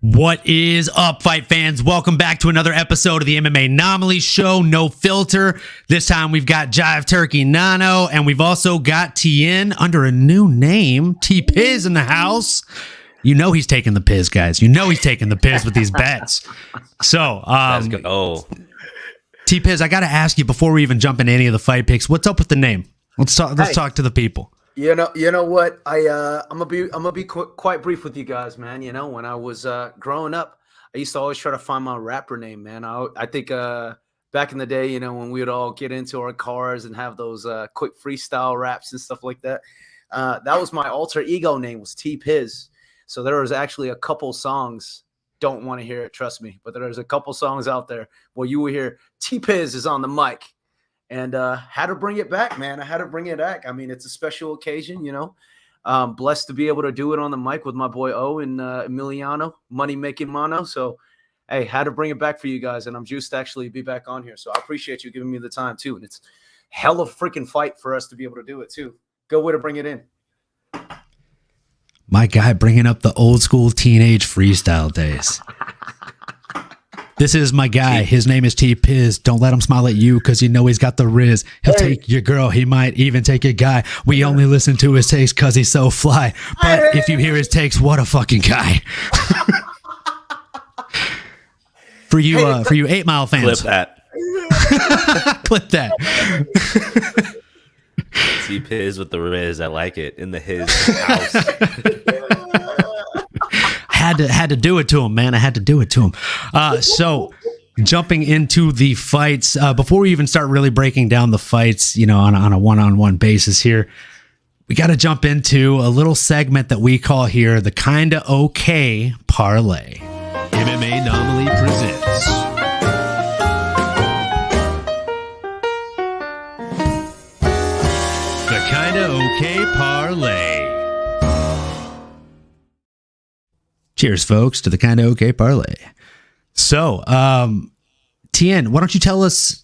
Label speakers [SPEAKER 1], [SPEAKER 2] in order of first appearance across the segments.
[SPEAKER 1] What is up, fight fans? Welcome back to another episode of the MMAnomaly Show, no filter. This time we've got Jive Turkey Nano, and we've also got TN under a new name, T-Piz in the house. You know he's taking the piz, guys. You know he's taking the piz with these bets. So,
[SPEAKER 2] let's go.
[SPEAKER 1] T-Piz, I got to ask you before we even jump into any of the fight picks, what's up with the name? Let's talk to the people.
[SPEAKER 3] You know what? I'm gonna be quite brief with you guys, man. You know, when I was growing up, I used to always try to find my rapper name, man. I think back in the day, you know, when we would all get into our cars and have those quick freestyle raps and stuff like that, that was my alter ego name, was T-Piz. So there was actually a couple songs. Don't want to hear it, trust me, but there's a couple songs out there where you will hear T-Piz is on the mic. And had to bring it back, man. I had to bring it back. I mean, it's a special occasion, you know. Blessed to be able to do it on the mic with my boy O and Emiliano, Money Making Mono. So, hey, had to bring it back for you guys. And I'm juiced to actually be back on here. So I appreciate you giving me the time, too. And it's hell of a freaking fight for us to be able to do it, too. Good way to bring it in.
[SPEAKER 1] My guy bringing up the old school teenage freestyle days. This is my guy. His name is T-Piz. Don't let him smile at you because you know he's got the riz. He'll take your girl. He might even take your guy. We only listen to his takes because he's so fly. But if you hear his takes, what a fucking guy. For you 8 Mile fans.
[SPEAKER 2] Clip that.
[SPEAKER 1] Clip that.
[SPEAKER 2] T-Piz with the riz. I like it. In the his house.
[SPEAKER 1] Had to do it to him, man. I had to do it to him. So jumping into the fights, before we even start really breaking down the fights, you know, on a one-on-one basis here, we got to jump into a little segment that we call here the Kinda Okay Parlay. MMAnomaly presents the Kinda Okay Parlay. Cheers, folks, to the Kinda Okay Parlay. So, Tien, why don't you tell us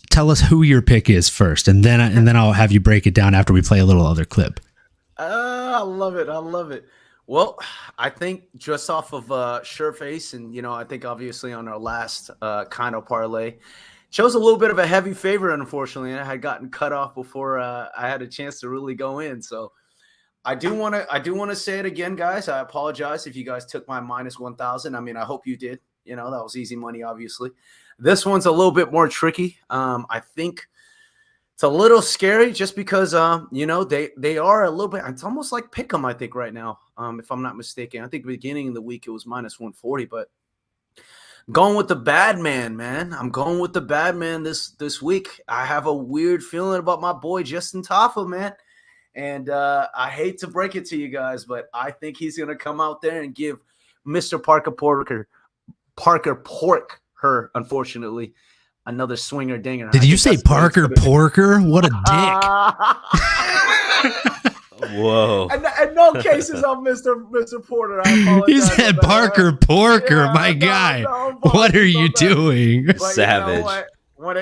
[SPEAKER 1] who your pick is first, and then I'll have you break it down after we play a little other clip.
[SPEAKER 3] I love it. Well, I think just off of Sureface, and you know, I think obviously on our last Kinda Parlay, chose a little bit of a heavy favorite. Unfortunately, I had gotten cut off before I had a chance to really go in. So I do want to say it again, guys. I apologize if you guys took my minus 1,000. I mean, I hope you did. You know, that was easy money, obviously. This one's a little bit more tricky. I think it's a little scary just because, you know, they are a little bit. It's almost like pick 'em, I think, right now, if I'm not mistaken. I think beginning of the week it was minus 140, but I'm going with the bad man, man. I'm going with the bad man this week. I have a weird feeling about my boy Justin Taffa, man. And I hate to break it to you guys, but I think he's going to come out there and give Mr. Parker Pork her, unfortunately, another swinger dinger.
[SPEAKER 1] Did you say Parker Porker? What a dick.
[SPEAKER 2] Whoa.
[SPEAKER 3] And no cases on Mr. Porter. I apologize.
[SPEAKER 1] He said Parker Porker, my guy. No, what are you doing?
[SPEAKER 3] But
[SPEAKER 2] savage.
[SPEAKER 3] You know what? When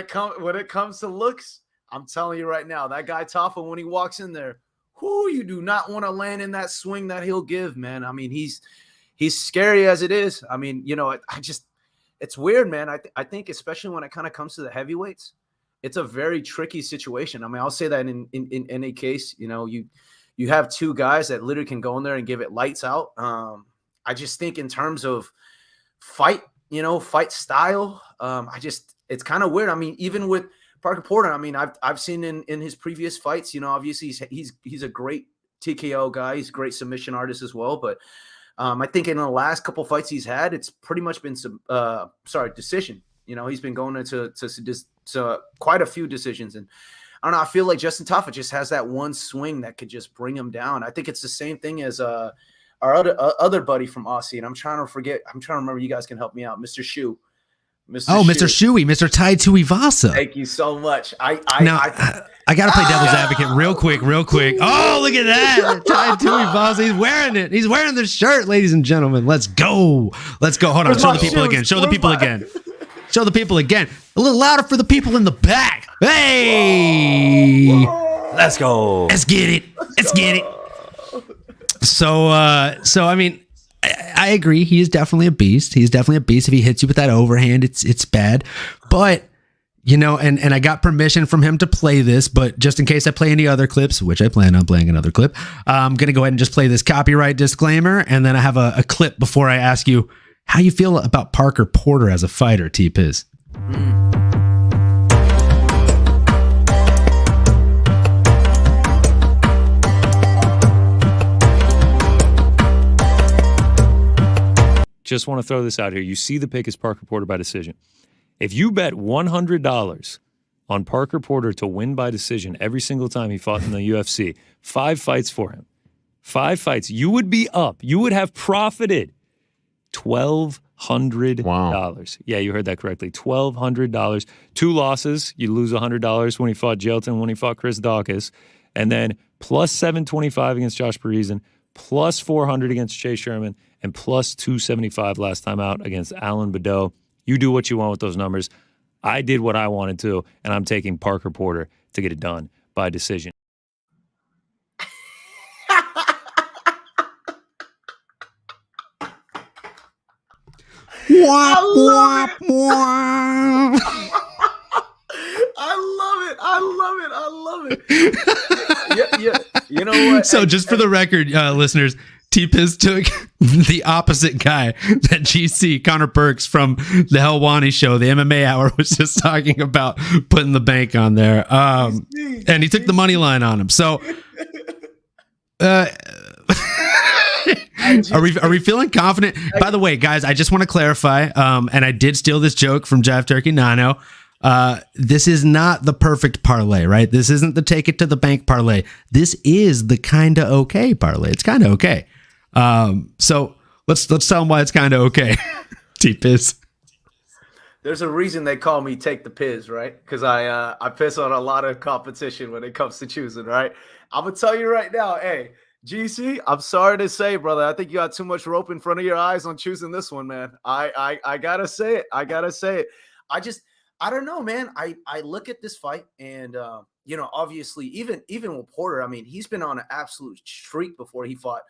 [SPEAKER 3] it comes to looks, I'm telling you right now, that guy Taffa, when he walks in there, you do not want to land in that swing that he'll give, man. I mean, he's scary as it is. I mean, you know, it's weird, man. I think especially when it kind of comes to the heavyweights, it's a very tricky situation. I mean, I'll say that in any case, you know, you have two guys that literally can go in there and give it lights out. I just think in terms of fight style, it's kind of weird. I mean, even with Parker Porter, I mean, I've seen in his previous fights, you know, obviously he's a great TKO guy. He's a great submission artist as well. But I think in the last couple fights he's had, it's pretty much been decision. You know, he's been going into quite a few decisions. And I don't know, I feel like Justin Taffa just has that one swing that could just bring him down. I think it's the same thing as our other buddy from Aussie. And I'm trying to remember, you guys can help me out. Mr. Shu.
[SPEAKER 1] Mr. Shuey, Mr. Tai Tuivasa.
[SPEAKER 3] Thank you so much. I
[SPEAKER 1] got to play devil's advocate real quick. Oh, look at that. Tai Tuivasa. He's wearing it. He's wearing the shirt, ladies and gentlemen. Let's go. Hold on. Show the people again. A little louder for the people in the back. Hey.
[SPEAKER 2] Let's go.
[SPEAKER 1] Let's get it. So, I mean, I agree. He is definitely a beast. He's definitely a beast. If he hits you with that overhand, it's bad. But, you know, and I got permission from him to play this, but just in case I play any other clips, which I plan on playing another clip, I'm going to go ahead and just play this copyright disclaimer. And then I have a clip before I ask you how you feel about Parker Porter as a fighter, T-Piz.
[SPEAKER 4] Just want to throw this out here. You see the pick is Parker Porter by decision. If you bet $100 on Parker Porter to win by decision every single time he fought in the UFC, 5 fights for him, 5 fights, you would be up. You would have profited $1,200.
[SPEAKER 5] Wow.
[SPEAKER 4] Yeah, you heard that correctly. $1,200. 2 losses. You lose $100 when he fought Jelton, when he fought Chris Dawkins. And then plus 725 against Josh Parisian, plus 400 against Chase Sherman, and plus 275 last time out against Alan Badeau. You do what you want with those numbers. I did what I wanted to, and I'm taking Parker Porter to get it done by decision.
[SPEAKER 3] I love it. Yeah. You know what?
[SPEAKER 1] So just for the record, listeners, T-Piz took the opposite guy that GC, Connor Perks from the Helwani show, the MMA Hour, was just talking about putting the bank on there. And he took the money line on him. So are we feeling confident? By the way, guys, I just want to clarify, and I did steal this joke from Jive Turkey Nano. This is not the perfect parlay, right? This isn't the take it to the bank parlay. This is the Kinda Okay parlay. It's kind of okay. So let's tell them why it's kind of okay. T-Piz.
[SPEAKER 3] There's a reason they call me Take the Piz, right? Because I piss on a lot of competition when it comes to choosing, right? I'm gonna tell you right now, hey, GC, I'm sorry to say, brother, I think you got too much rope in front of your eyes on choosing this one, man. I gotta say it. I don't know, man. I look at this fight and you know, obviously even with Porter, I mean, he's been on an absolute streak before he fought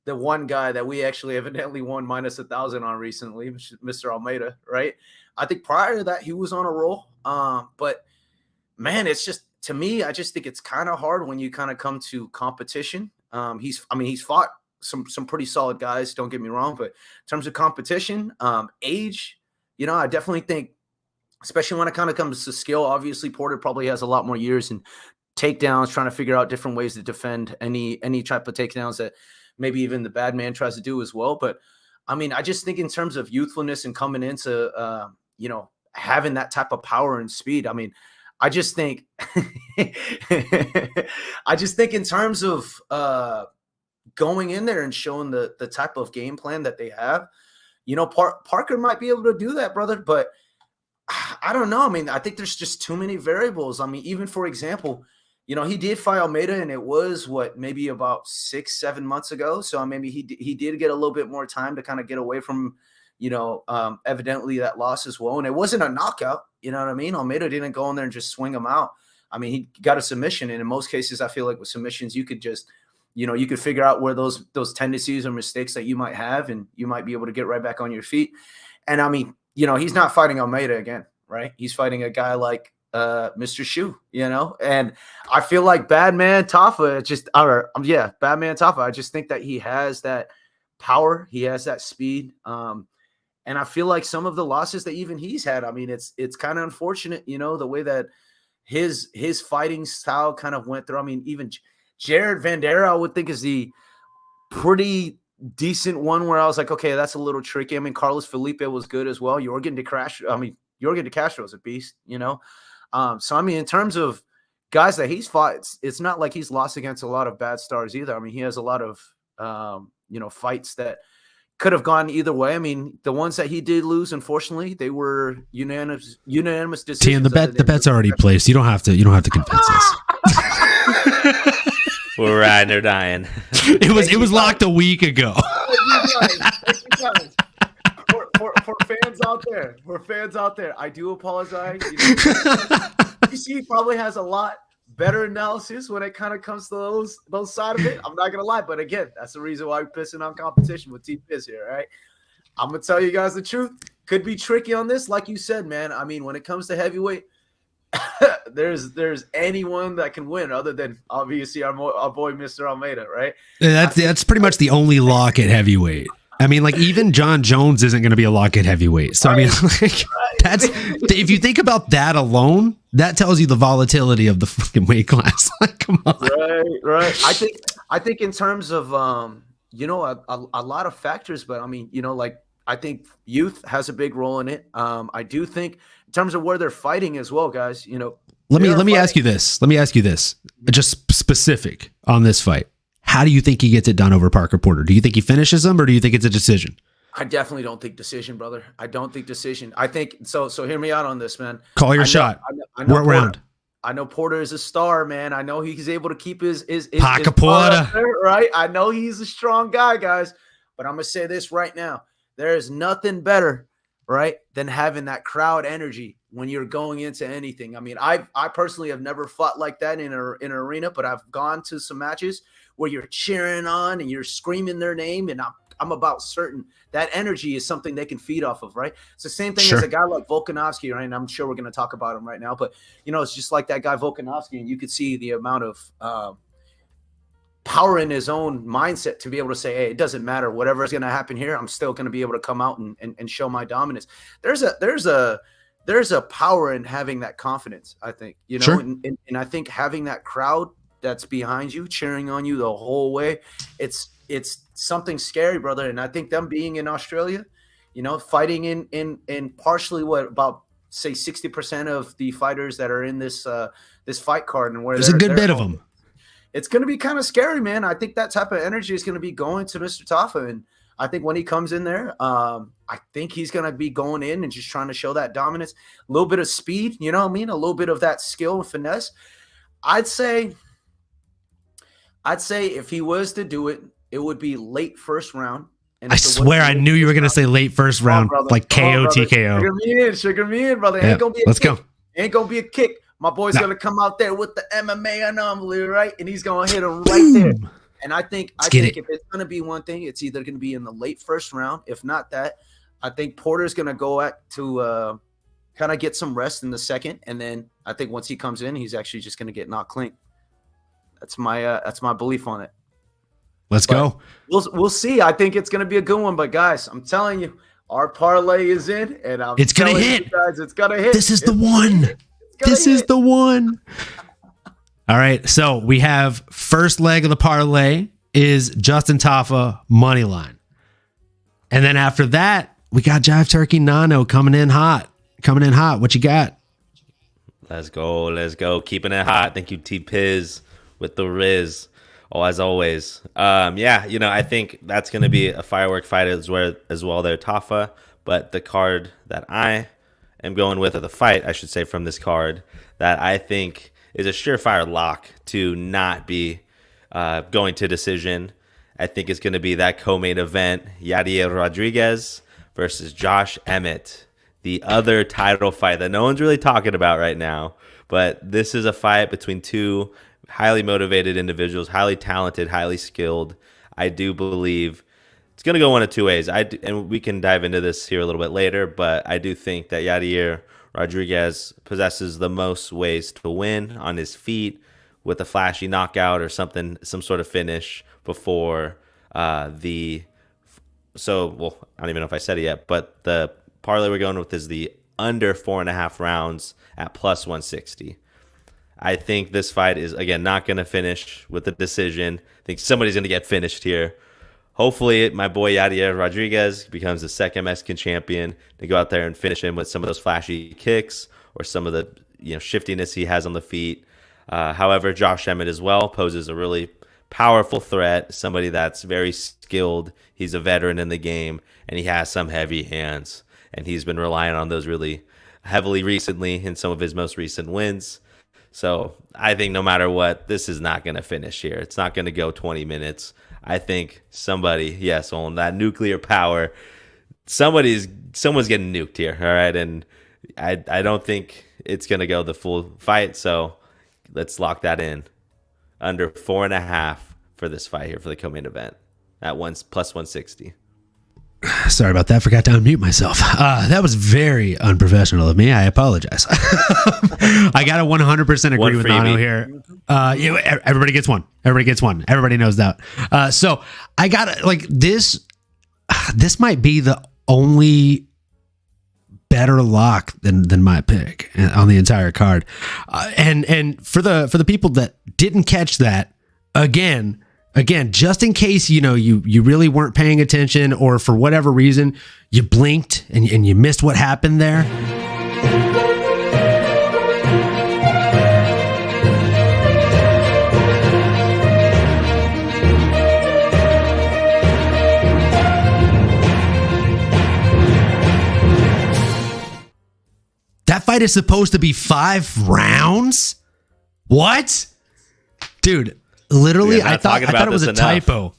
[SPEAKER 3] the one guy that we actually evidently won minus 1,000 on recently, Mr. Almeida, right? I think prior to that, he was on a roll. But man, it's just, to me, I just think it's kind of hard when you kind of come to competition. He's fought some pretty solid guys, don't get me wrong, but in terms of competition, age, you know, I definitely think, especially when it kind of comes to skill, obviously Porter probably has a lot more years in takedowns, trying to figure out different ways to defend any type of takedowns that maybe even the bad man tries to do as well. But I mean, I just think in terms of youthfulness and coming into, you know, having that type of power and speed, I mean, I just think, in terms of going in there and showing the type of game plan that they have, you know, Parker might be able to do that, brother, but I don't know. I mean, I think there's just too many variables. I mean, even for example, you know, he did fight Almeida, and it was maybe about 6-7 months ago. So maybe he did get a little bit more time to kind of get away from, you know, evidently that loss as well. And it wasn't a knockout. You know what I mean? Almeida didn't go in there and just swing him out. I mean, he got a submission, and in most cases, I feel like with submissions, you could just, you know, you could figure out where those tendencies or mistakes that you might have, and you might be able to get right back on your feet. And I mean, you know, he's not fighting Almeida again, right? He's fighting a guy like Mr. Shu, you know, and I feel like Badman Tafa Badman Tafa. I just think that he has that power, he has that speed, and I feel like some of the losses that even he's had, I mean, it's kind of unfortunate, you know, the way that his fighting style kind of went through. I mean, even Jared Vandera, I would think, is the pretty decent one where I was like, okay, that's a little tricky. I mean, Carlos Felipe was good as well. Jorgen De Castro is a beast, you know. So I mean, in terms of guys that he's fought, it's not like he's lost against a lot of bad stars either. I mean, he has a lot of you know, fights that could have gone either way. I mean, the ones that he did lose, unfortunately, they were unanimous decisions.
[SPEAKER 1] T, and the bet's already placed. You don't have to convince us.
[SPEAKER 2] We're riding or dying.
[SPEAKER 1] It was locked a week ago.
[SPEAKER 3] For fans out there, I do apologize. You know, DC probably has a lot better analysis when it kind of comes to those side of it. I'm not gonna lie, but again, that's the reason why we're pissing on competition with T Piss here, right? I'm gonna tell you guys the truth. Could be tricky on this, like you said, man. I mean, when it comes to heavyweight, there's anyone that can win other than obviously our boy Mr. Almeida, right?
[SPEAKER 1] That's pretty much the only lock at heavyweight. I mean, like even John Jones isn't going to be a lock at heavyweight. So I mean, like, that's if you think about that alone, that tells you the volatility of the fucking weight class. Like, come on.
[SPEAKER 3] Right. I think in terms of you know, a lot of factors, but I mean, you know, like I think youth has a big role in it. I do think in terms of where they're fighting as well, guys. You know,
[SPEAKER 1] let me ask you this. Let me ask you this. Just specific on this fight. How do you think he gets it done over Parker Porter? Do you think he finishes him, or do you think it's a decision?
[SPEAKER 3] I definitely don't think decision, brother. I don't think decision. I think so. So hear me out on this, man.
[SPEAKER 1] Call your shot.
[SPEAKER 3] I know
[SPEAKER 1] What round?
[SPEAKER 3] I know Porter is a star, man. I know he's able to keep his
[SPEAKER 1] Parker Porter,
[SPEAKER 3] right? I know he's a strong guy, guys. But I'm gonna say this right now: there is nothing better, right, than having that crowd energy when you're going into anything. I mean, I personally have never fought like that in an arena, but I've gone to some matches where you're cheering on and you're screaming their name, and I'm about certain that energy is something they can feed off of, right? It's the same thing as a guy like Volkanovski, right? And I'm sure we're going to talk about him right now, but you know, it's just like that guy Volkanovski, and you could see the amount of power in his own mindset to be able to say, hey, it doesn't matter, whatever is going to happen here, I'm still going to be able to come out and show my dominance. There's a power in having that confidence, I think, you know, and I think having that crowd that's behind you, cheering on you the whole way, it's something scary, brother. And I think them being in Australia, you know, fighting in partially about say 60% of the fighters that are in this fight card, and where
[SPEAKER 1] there's a good bit of them.
[SPEAKER 3] It's going to be kind of scary, man. I think that type of energy is going to be going to Mr. Tafa, and I think when he comes in there, I think he's going to be going in and just trying to show that dominance, a little bit of speed, you know what I mean, a little bit of that skill and finesse. I'd say if he was to do it, it would be late first round. And
[SPEAKER 1] I swear I knew you were going to say late first round, like KO, TKO.
[SPEAKER 3] Sugar me in, brother.
[SPEAKER 1] Yeah.
[SPEAKER 3] Ain't going to be a
[SPEAKER 1] Let's
[SPEAKER 3] kick.
[SPEAKER 1] go.
[SPEAKER 3] Ain't going to be a kick. My boy's going to come out there with the MMA anomaly, right? And he's going to hit him right there. And I think if it's going to be one thing, it's either going to be in the late first round. If not that, I think Porter's going to go to kind of get some rest in the second. And then I think once he comes in, he's actually just going to get knocked clean. That's my belief on it.
[SPEAKER 1] Let's go.
[SPEAKER 3] We'll see. I think it's going to be a good one. But guys, I'm telling you, our parlay is in, and
[SPEAKER 1] it's going to hit.
[SPEAKER 3] Guys, it's going to hit.
[SPEAKER 1] This is the one. This is the one. All right. So we have first leg of the parlay is Justin Tafa money line, and then after that we got Jive Turkey Nano coming in hot. What you got?
[SPEAKER 2] Let's go. Keeping it hot. Thank you, T-Piz with the Riz. Oh, as always. Yeah, you know, I think that's going to be a firework fight as well there, Tafa. But the card that I am going with, or the fight, I should say, from this card, that I think is a surefire lock to not be going to decision, I think it's going to be that co-main event, Yadier Rodriguez versus Josh Emmett. The other title fight that no one's really talking about right now. But this is a fight between two highly motivated individuals, highly talented, highly skilled. I do believe it's going to go one of two ways. And we can dive into this here a little bit later, but I do think that Yadier Rodriguez possesses the most ways to win on his feet with a flashy knockout or something, some sort of finish before I don't even know if I said it yet, but the parlay we're going with is the under 4.5 rounds at plus 160. I think this fight is, again, not going to finish with a decision. I think somebody's going to get finished here. Hopefully, my boy Yadier Rodriguez becomes the second Mexican champion to go out there and finish him with some of those flashy kicks or some of the shiftiness he has on the feet. However, Josh Emmett as well poses a really powerful threat, somebody that's very skilled. He's a veteran in the game, and he has some heavy hands. And he's been relying on those really heavily recently in some of his most recent wins. So I think no matter what, this is not going to finish here. It's not going to go 20 minutes. I think somebody, yes, on that nuclear power, someone's getting nuked here, all right? And I don't think it's going to go the full fight. So Let's lock that in. Under 4.5 for this fight here for the co-main event at plus 160.
[SPEAKER 1] Sorry about that. Forgot to unmute myself. That was very unprofessional of me. I apologize. I got to 100% agree with Nano here. Everybody gets one. Everybody gets one. Everybody knows that. So I got to, like, this might be the only better lock than my pick on the entire card. And for the people that didn't catch that, again, just in case, you really weren't paying attention, or for whatever reason you blinked and you missed what happened there. That fight is supposed to be 5 rounds? What? Dude, literally, I thought it was a typo.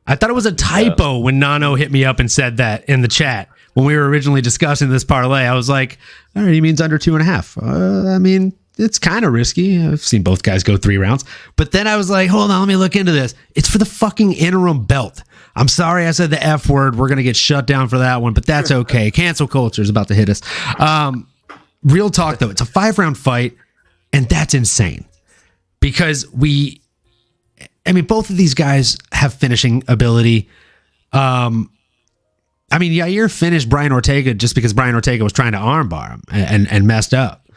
[SPEAKER 1] I thought it was a typo when Nano hit me up and said that in the chat when we were originally discussing this parlay. I was like, all right, he means under 2.5. I mean, it's kind of risky. I've seen both guys go 3 rounds. But then I was like, hold on, let me look into this. It's for the fucking interim belt. I'm sorry I said the F word. We're going to get shut down for that one, but that's okay. Cancel culture is about to hit us. Real talk, though. It's a 5-round fight, and that's insane. Because both of these guys have finishing ability. Yair finished Brian Ortega just because Brian Ortega was trying to armbar him and messed up.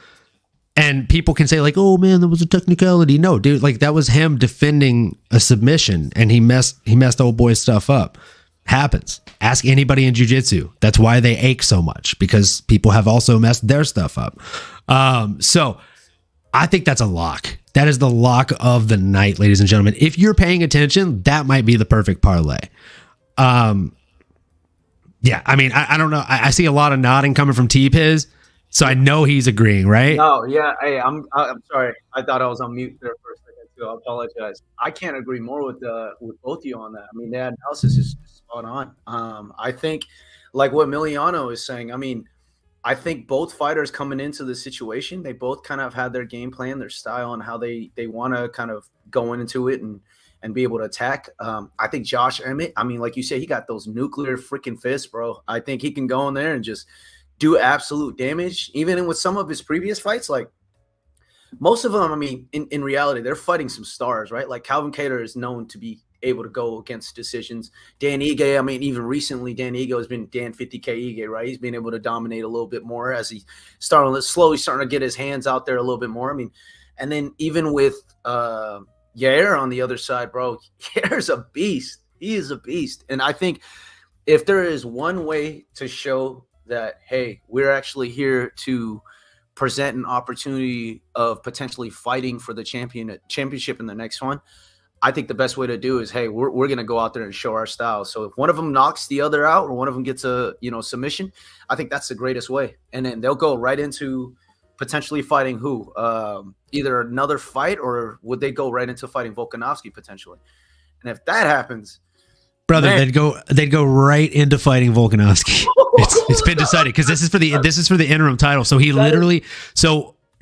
[SPEAKER 1] And people can say, like, oh man, that was a technicality. No, dude, like, that was him defending a submission, and he messed old boy's stuff up. Happens. Ask anybody in jiu-jitsu. That's why they ache so much, because people have also messed their stuff up. So I think that's a lock. That is the lock of the night, ladies and gentlemen. If you're paying attention, that might be the perfect parlay. I don't know. I see a lot of nodding coming from T-Piz, so I know he's agreeing, right?
[SPEAKER 3] No, yeah. Hey, I'm sorry. I thought I was on mute there for a second too. I apologize. I can't agree more with both of you on that. I mean, that analysis is spot on. I think, like what Emiliano is saying, I think both fighters coming into the situation, they both kind of had their game plan, their style, and how they want to kind of go into it and be able to attack. I think Josh Emmett, like you said, he got those nuclear freaking fists, bro. I think he can go in there and just do absolute damage. Even with some of his previous fights, like most of them, in reality, they're fighting some stars, right? Like Calvin Kattar is known to be able to go against decisions. Dan Ige, even recently, Dan Ige has been Dan 50K Ige, right? He's been able to dominate a little bit more as he's slowly starting to get his hands out there a little bit more. And then even with Yair on the other side, bro, Yair's a beast. He is a beast. And I think if there is one way to show that, hey, we're actually here to present an opportunity of potentially fighting for the championship in the next one, I think the best way to do is, hey, we're going to go out there and show our style. So if one of them knocks the other out, or one of them gets a submission, I think that's the greatest way. And then they'll go right into potentially fighting who? Either another fight, or would they go right into fighting Volkanovski potentially? And if that happens,
[SPEAKER 1] brother, man, they'd go right into fighting Volkanovski. It's been decided, because this is for the interim title. So he literally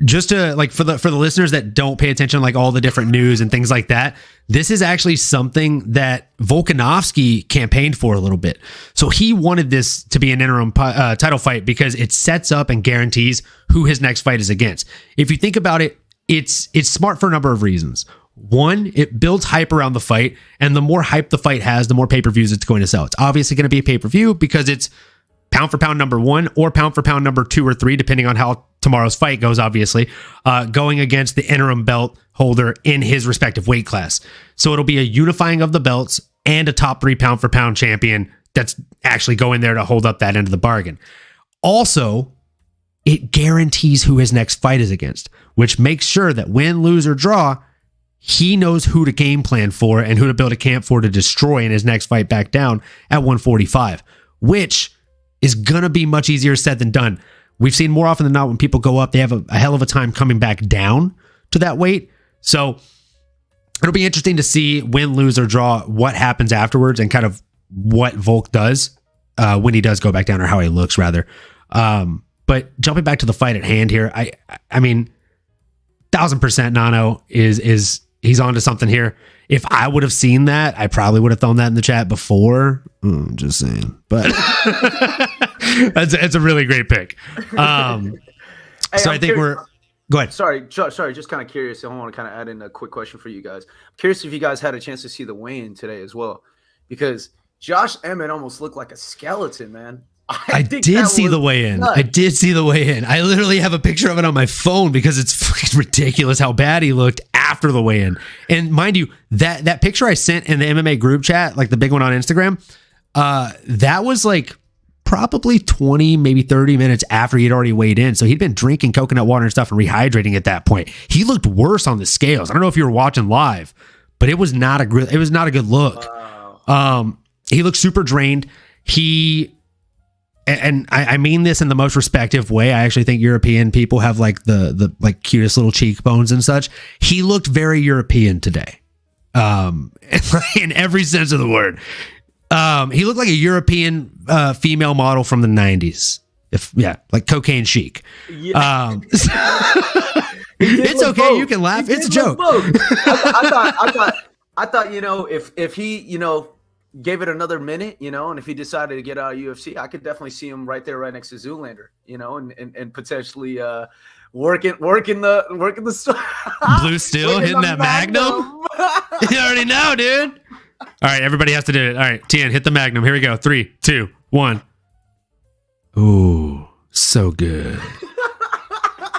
[SPEAKER 1] just to, like, for the listeners that don't pay attention, like all the different news and things like that, this is actually something that Volkanovski campaigned for a little bit. So he wanted this to be an interim title fight because it sets up and guarantees who his next fight is against. If you think about it, it's smart for a number of reasons. One, it builds hype around the fight, and the more hype the fight has, the more pay-per-views it's going to sell. It's obviously going to be a pay-per-view because it's pound for pound number 1 or pound for pound number 2 or 3, depending on how tomorrow's fight goes, obviously, going against the interim belt holder in his respective weight class. So it'll be a unifying of the belts and a top 3 pound for pound champion that's actually going there to hold up that end of the bargain. Also, it guarantees who his next fight is against, which makes sure that win, lose, or draw, he knows who to game plan for and who to build a camp for to destroy in his next fight back down at 145, which is going to be much easier said than done. We've seen more often than not when people go up, they have a hell of a time coming back down to that weight. So it'll be interesting to see win, lose, or draw what happens afterwards and kind of what Volk does when he does go back down, or how he looks rather. But jumping back to the fight at hand here, I mean, 1000% Nano is he's onto something here. If I would have seen that, I probably would have thrown that in the chat before. Just saying, but it's a really great pick. So I think go ahead.
[SPEAKER 3] Sorry, just kind of curious. I want to kind of add in a quick question for you guys. I'm curious if you guys had a chance to see the weigh-in today as well, because Josh Emmett almost looked like a skeleton, man.
[SPEAKER 1] I did see the weigh-in. I did see the weigh-in. I literally have a picture of it on my phone because it's fucking ridiculous how bad he looked after the weigh-in. And mind you, that picture I sent in the MMA group chat, like the big one on Instagram, that was like probably 20, maybe 30 minutes after he'd already weighed in. So he'd been drinking coconut water and stuff and rehydrating at that point. He looked worse on the scales. I don't know if you were watching live, but it was not a good look. Wow. He looked super drained. And I mean this in the most respectve way. I actually think European people have like the like cutest little cheekbones and such. He looked very European today. In every sense of the word. He looked like a European female model from the 90s. Like cocaine chic. Yeah. It's okay. Both. You can laugh. It's a joke.
[SPEAKER 3] I thought, if he, gave it another minute, and if he decided to get out of UFC, I could definitely see him right there, right next to Zoolander, and potentially working the
[SPEAKER 1] Blue Steel, hitting that Magnum. You already know, dude. All right, everybody has to do it. All right, Tien, hit the Magnum. Here we go. 3, 2, 1. Ooh, so good.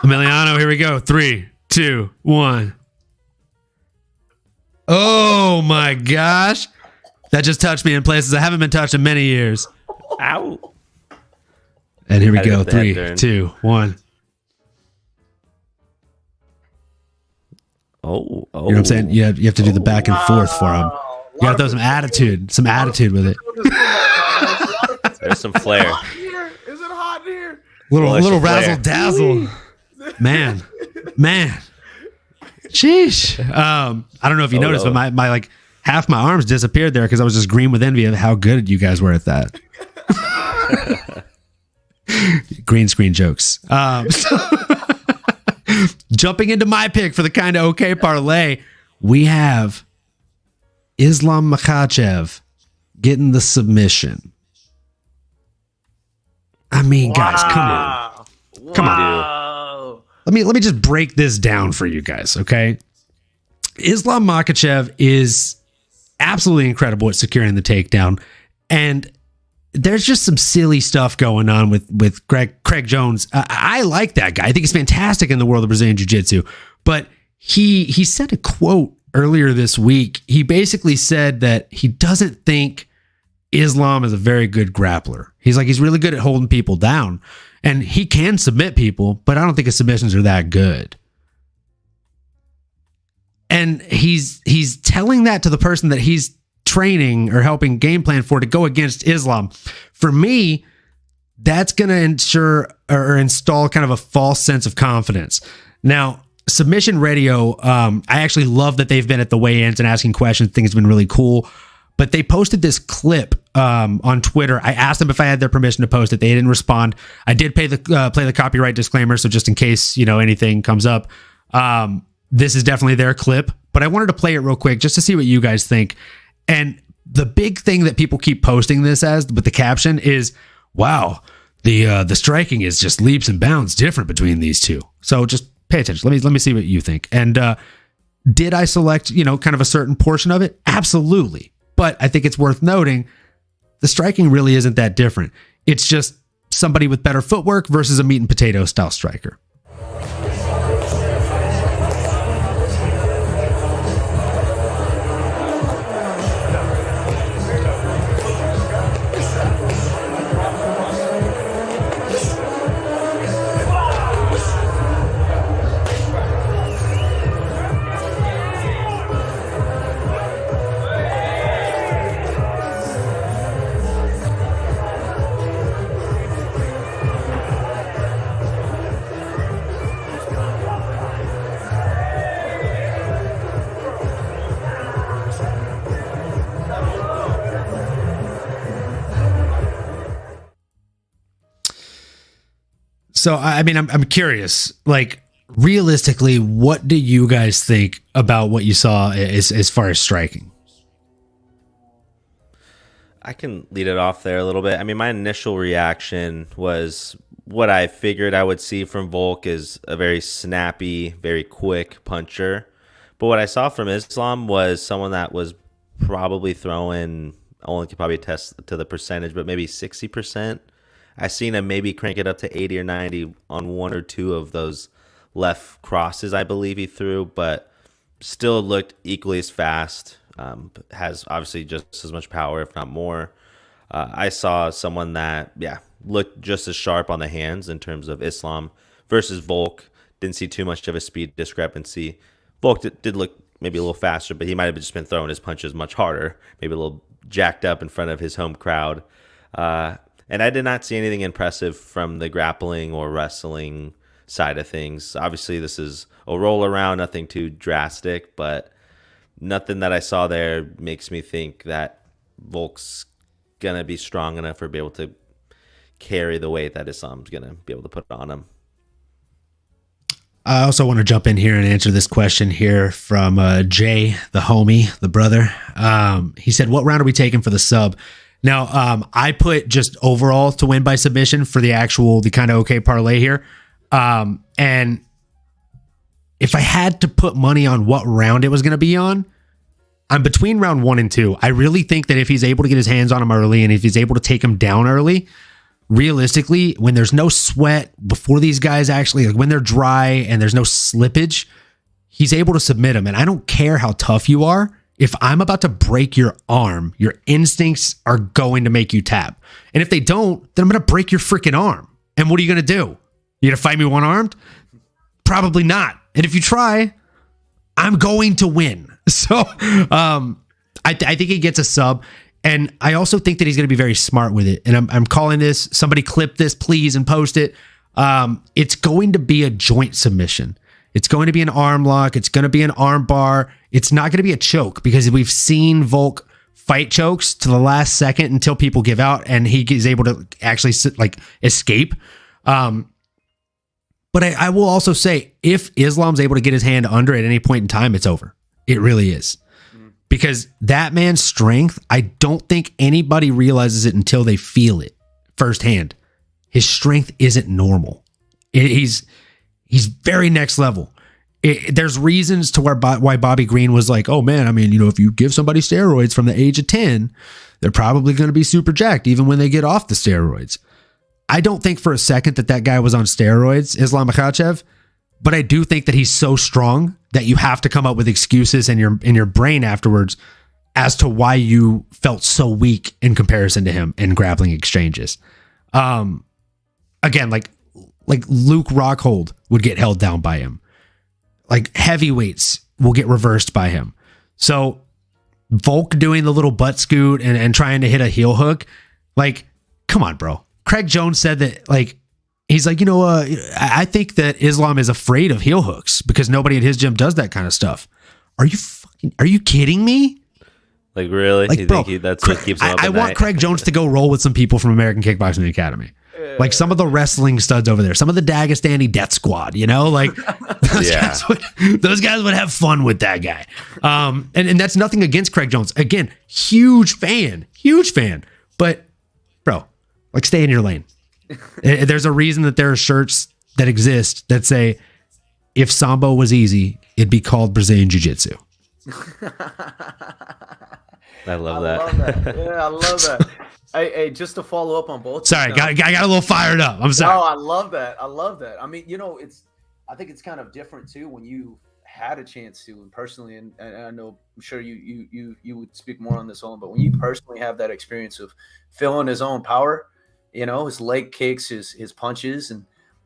[SPEAKER 1] Emiliano, here we go. 3, 2, 1. Oh my gosh. That just touched me in places I haven't been touched in many years.
[SPEAKER 2] Ow.
[SPEAKER 1] And here we go. 3, 2, 1.
[SPEAKER 2] Oh.
[SPEAKER 1] You know what I'm saying? You have to do the back and forth for him. You got to throw some attitude with it.
[SPEAKER 2] There's some flair.
[SPEAKER 3] Is it hot in here?
[SPEAKER 1] Little razzle dazzle. Man. Sheesh. I don't know if you noticed, but my like half my arms disappeared there because I was just green with envy of how good you guys were at that. Green screen jokes. Jumping into my pick for the Kinda Okay Parlay, we have Islam Makhachev getting the submission. I mean, guys, come on. Let me just break this down for you guys, okay? Islam Makhachev is absolutely incredible at securing the takedown, and there's just some silly stuff going on with Craig Jones. I like that guy. I think he's fantastic in the world of Brazilian Jiu-Jitsu, but he said a quote earlier this week. He basically said that he doesn't think Islam is a very good grappler. He's really good at holding people down, and he can submit people, but I don't think his submissions are that good. And he's telling that to the person that he's training or helping game plan for to go against Islam. For me, that's going to ensure or install kind of a false sense of confidence. Now, Submission Radio, I actually love that they've been at the weigh-ins and asking questions. I think it's been really cool. But they posted this clip on Twitter. I asked them if I had their permission to post it. They didn't respond. I did play the copyright disclaimer, so just in case anything comes up, this is definitely their clip. But I wanted to play it real quick just to see what you guys think. And the big thing that people keep posting this as with the caption is, "Wow, the striking is just leaps and bounds different between these two." So just pay attention. Let me see what you think. And did I select kind of a certain portion of it? Absolutely. But I think it's worth noting the striking really isn't that different. It's just somebody with better footwork versus a meat and potato style striker. So, I mean, I'm curious, like, realistically, what do you guys think about what you saw as far as striking?
[SPEAKER 2] I can lead it off there a little bit. I mean, my initial reaction was what I figured I would see from Volk is a very snappy, very quick puncher. But what I saw from Islam was someone that was probably throwing, only could probably test to the percentage, but maybe 60%. I seen him maybe crank it up to 80 or 90 on one or two of those left crosses, I believe he threw, but still looked equally as fast. Has obviously just as much power, if not more. I saw someone that, looked just as sharp on the hands in terms of Islam versus Volk. Didn't see too much of a speed discrepancy. Volk did look maybe a little faster, but he might have just been throwing his punches much harder, maybe a little jacked up in front of his home crowd. And I did not see anything impressive from the grappling or wrestling side of things. Obviously, this is a roll around, nothing too drastic, but nothing that I saw there makes me think that Volk's going to be strong enough or be able to carry the weight that Islam's going to be able to put on him.
[SPEAKER 1] I also want to jump in here and answer this question here from Jay, the homie, the brother. He said, what round are we taking for the sub? Now, I put just overall to win by submission for the Kinda Okay Parlay here. And if I had to put money on what round it was going to be on, I'm between round 1 and 2. I really think that if he's able to get his hands on him early and if he's able to take him down early, realistically, when there's no sweat before these guys actually, like when they're dry and there's no slippage, he's able to submit him. And I don't care how tough you are. If I'm about to break your arm, your instincts are going to make you tap. And if they don't, then I'm going to break your freaking arm. And what are you going to do? You're going to fight me one-armed? Probably not. And if you try, I'm going to win. So I think he gets a sub. And I also think that he's going to be very smart with it. And I'm calling this, somebody clip this, please, and post it. It's going to be a joint submission. It's going to be an arm lock. It's going to be an arm bar. It's not going to be a choke because we've seen Volk fight chokes to the last second until people give out and he is able to actually escape. But I will also say, if Islam's able to get his hand under at any point in time, it's over. It really is. Because that man's strength, I don't think anybody realizes it until they feel it firsthand. His strength isn't normal. He's very next level. There's reasons to why Bobby Green was like, oh man, I mean, if you give somebody steroids from the age of 10, they're probably going to be super jacked even when they get off the steroids. I don't think for a second that guy was on steroids, Islam Makhachev, but I do think that he's so strong that you have to come up with excuses in your brain afterwards as to why you felt so weak in comparison to him in grappling exchanges. Again, like Luke Rockhold would get held down by him. Like heavyweights will get reversed by him. So Volk doing the little butt scoot and trying to hit a heel hook, like, come on, bro. Craig Jones said that, like, he's like, I think that Islam is afraid of heel hooks because nobody at his gym does that kind of stuff. Are you kidding me?
[SPEAKER 2] Like, really?
[SPEAKER 1] Like,
[SPEAKER 2] you
[SPEAKER 1] bro,
[SPEAKER 2] think that's what keeps him up
[SPEAKER 1] I
[SPEAKER 2] at
[SPEAKER 1] want
[SPEAKER 2] night?
[SPEAKER 1] Craig Jones to go roll with some people from American Kickboxing Academy. Like some of the wrestling studs over there, some of the Dagestani Death Squad, like those guys would have fun with that guy. And that's nothing against Craig Jones. Again, huge fan. But bro, like, stay in your lane. There's a reason that there are shirts that exist that say, if Sambo was easy, it'd be called Brazilian Jiu-Jitsu.
[SPEAKER 2] I love that.
[SPEAKER 3] Yeah, I love that. Hey, just to follow up on both.
[SPEAKER 1] Sorry, I got a little fired up. I'm sorry.
[SPEAKER 3] No, I love that. I mean, I think it's kind of different too when you had a chance to, and personally, and I know, I'm sure you would speak more on this on, but when you personally have that experience of feeling his own power, his leg kicks, his punches, and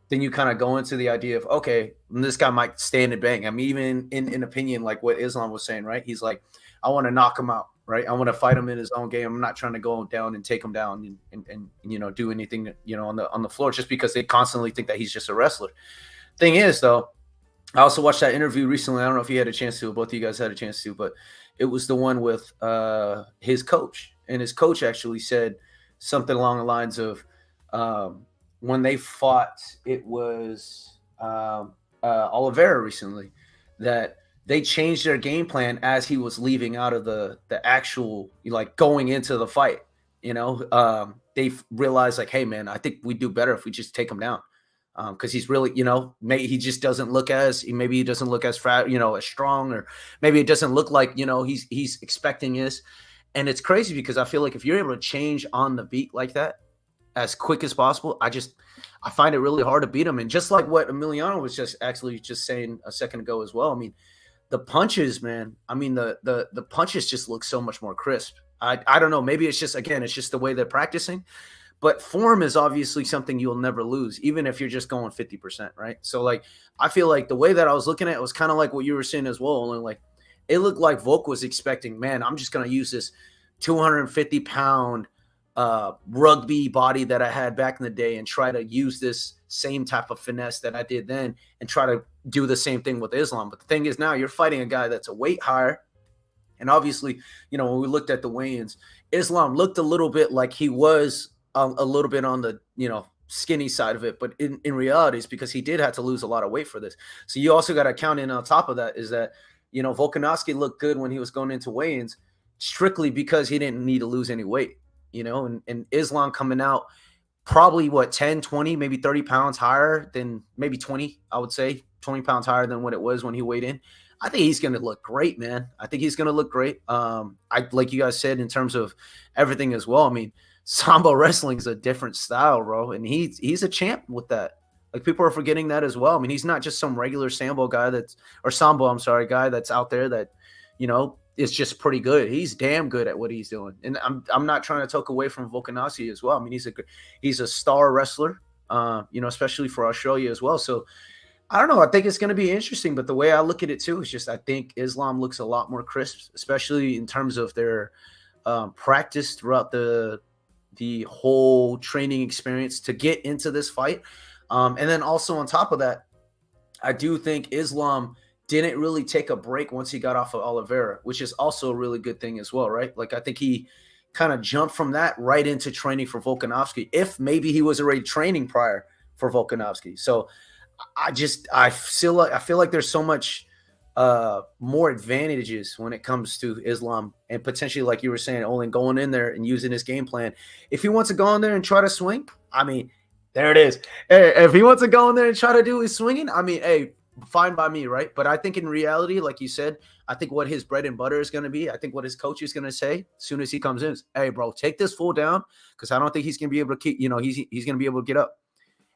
[SPEAKER 3] then you kind of go into the idea of, okay, this guy might stand and bang. I mean, even in opinion, like what Islam was saying, right? He's like, I want to knock him out, right? I want to fight him in his own game. I'm not trying to go down and take him down and do anything, on the floor just because they constantly think that he's just a wrestler. Thing is, though, I also watched that interview recently. I don't know if you had a chance to, or both of you guys had a chance to, but it was the one with his coach. And his coach actually said something along the lines of, when they fought, it was Oliveira recently, that they changed their game plan as he was leaving out of the actual, like, going into the fight. They realized, like, hey man, I think we do better if we just take him down, because he's really, maybe he just doesn't look as as strong, or maybe it doesn't look like he's expecting is. And it's crazy because I feel like if you're able to change on the beat like that as quick as possible, I find it really hard to beat him. And just like what Emiliano was just saying a second ago as well, I mean, the punches, man, I mean, the punches just look so much more crisp. I don't know, maybe it's just the way they're practicing, but form is obviously something you'll never lose, even if you're just going 50%, right? So, like, I feel like the way that I was looking at it was kind of like what you were saying as well, only like it looked like Volk was expecting, man, I'm just going to use this 250-pound rugby body that I had back in the day and try to use this same type of finesse that I did then and try to do the same thing with Islam. But the thing is, now you're fighting a guy that's a weight higher. And obviously, when we looked at the weigh-ins, Islam looked a little bit like he was a little bit on the, skinny side of it. But in reality, it's because he did have to lose a lot of weight for this. So you also got to count in on top of that is that, Volkanovski looked good when he was going into weigh-ins strictly because he didn't need to lose any weight, and Islam coming out probably 10, 20, maybe 30 pounds higher than, maybe 20, I would say 20 pounds higher than what it was when he weighed in. I think he's going to look great, man. I think he's going to look great. Like you guys said, in terms of everything as well. I mean, Sambo wrestling is a different style, bro. And he's a champ with that. Like, people are forgetting that as well. I mean, he's not just some regular Sambo guy guy that's out there that, is just pretty good. He's damn good at what he's doing. And I'm not trying to take away from Volkanovski as well. I mean, he's a star wrestler, especially for Australia as well. So I don't know. I think it's going to be interesting. But the way I look at it too is just, I think Islam looks a lot more crisp, especially in terms of their practice throughout the whole training experience to get into this fight. And then also on top of that, I do think Islam didn't really take a break once he got off of Oliveira, which is also a really good thing as well, right? Like, I think he kind of jumped from that right into training for Volkanovski, if maybe he was already training prior for Volkanovski. So I feel like there's so much more advantages when it comes to Islam, and potentially, like you were saying, only going in there and using his game plan. If he wants to go in there and try to swing, I mean, there it is. Hey, if he wants to go in there and try to do his swinging, I mean, hey, fine by me, right? But I think in reality, like you said, I think what his bread and butter is going to be, I think what his coach is going to say as soon as he comes in is, hey, bro, take this full down, because I don't think he's going to be able to keep, he's going to be able to get up.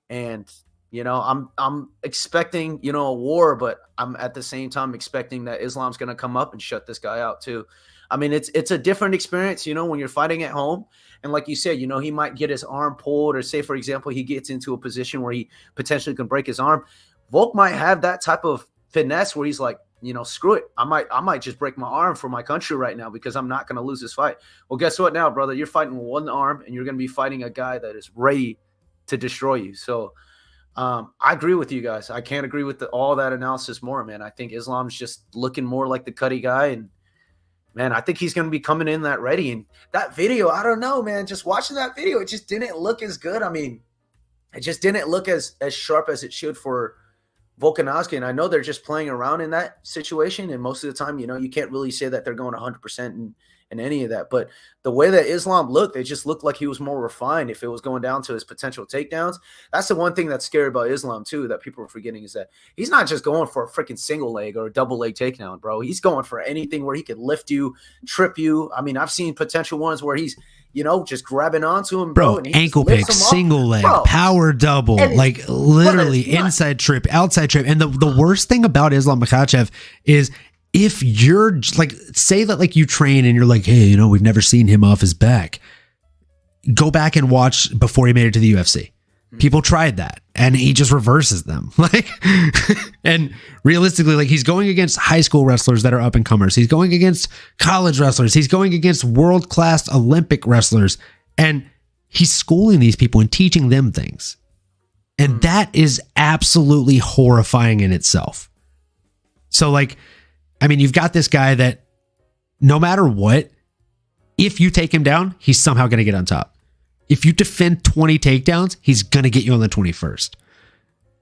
[SPEAKER 3] And, I'm expecting, a war, but I'm at the same time expecting that Islam's going to come up and shut this guy out too. I mean, it's a different experience, when you're fighting at home. And like you said, he might get his arm pulled, or say, for example, he gets into a position where he potentially can break his arm. Volk might have that type of finesse where he's like, screw it. I might just break my arm for my country right now because I'm not going to lose this fight. Well, guess what now, brother? You're fighting with one arm, and you're going to be fighting a guy that is ready to destroy you. So I agree with you guys. I can't agree with all that analysis more, man. I think Islam's just looking more like the Cuddy guy. And, man, I think he's going to be coming in that ready. And that video, I don't know, man. Just watching that video, it just didn't look as good. I mean, it just didn't look as sharp as it should for Volkanovski. And I know they're just playing around in that situation. And most of the time, you can't really say that they're going 100% in any of that. But the way that Islam looked, it just looked like he was more refined if it was going down to his potential takedowns. That's the one thing that's scary about Islam, too, that people are forgetting, is that he's not just going for a freaking single leg or a double leg takedown, bro. He's going for anything where he could lift you, trip you. I mean, I've seen potential ones where he's, just grabbing onto him, bro. And
[SPEAKER 1] ankle pick, single leg, power double, like literally inside trip, outside trip. And the worst thing about Islam Makhachev is, if you're like, say that like you train and you're like, hey, we've never seen him off his back. Go back and watch before he made it to the UFC. People tried that and he just reverses them. Like, and realistically, like, he's going against high school wrestlers that are up and comers. He's going against college wrestlers. He's going against world-class Olympic wrestlers, and he's schooling these people and teaching them things. And that is absolutely horrifying in itself. So, like, I mean, you've got this guy that no matter what, if you take him down, he's somehow going to get on top. If you defend 20 takedowns, he's going to get you on the 21st.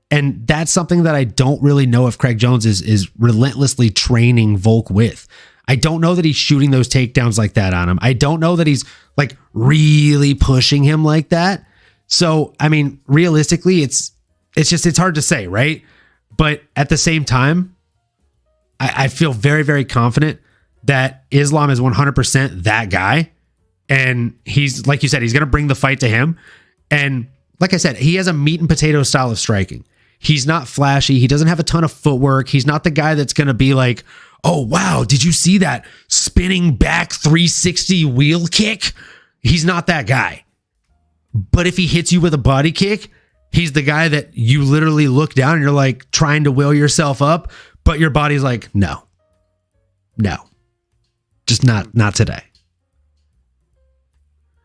[SPEAKER 1] And that's something that I don't really know if Craig Jones is relentlessly training Volk with. I don't know that he's shooting those takedowns like that on him. I don't know that he's like really pushing him like that. So, I mean, realistically, it's hard to say, right? But at the same time, I feel very, very confident that Islam is 100% that guy. And he's, like you said, he's going to bring the fight to him. And like I said, he has a meat and potato style of striking. He's not flashy. He doesn't have a ton of footwork. He's not the guy that's going to be like, oh, wow, did you see that spinning back 360 wheel kick? He's not that guy. But if he hits you with a body kick, he's the guy that you literally look down and you're like trying to will yourself up, but your body's like, no, just not today.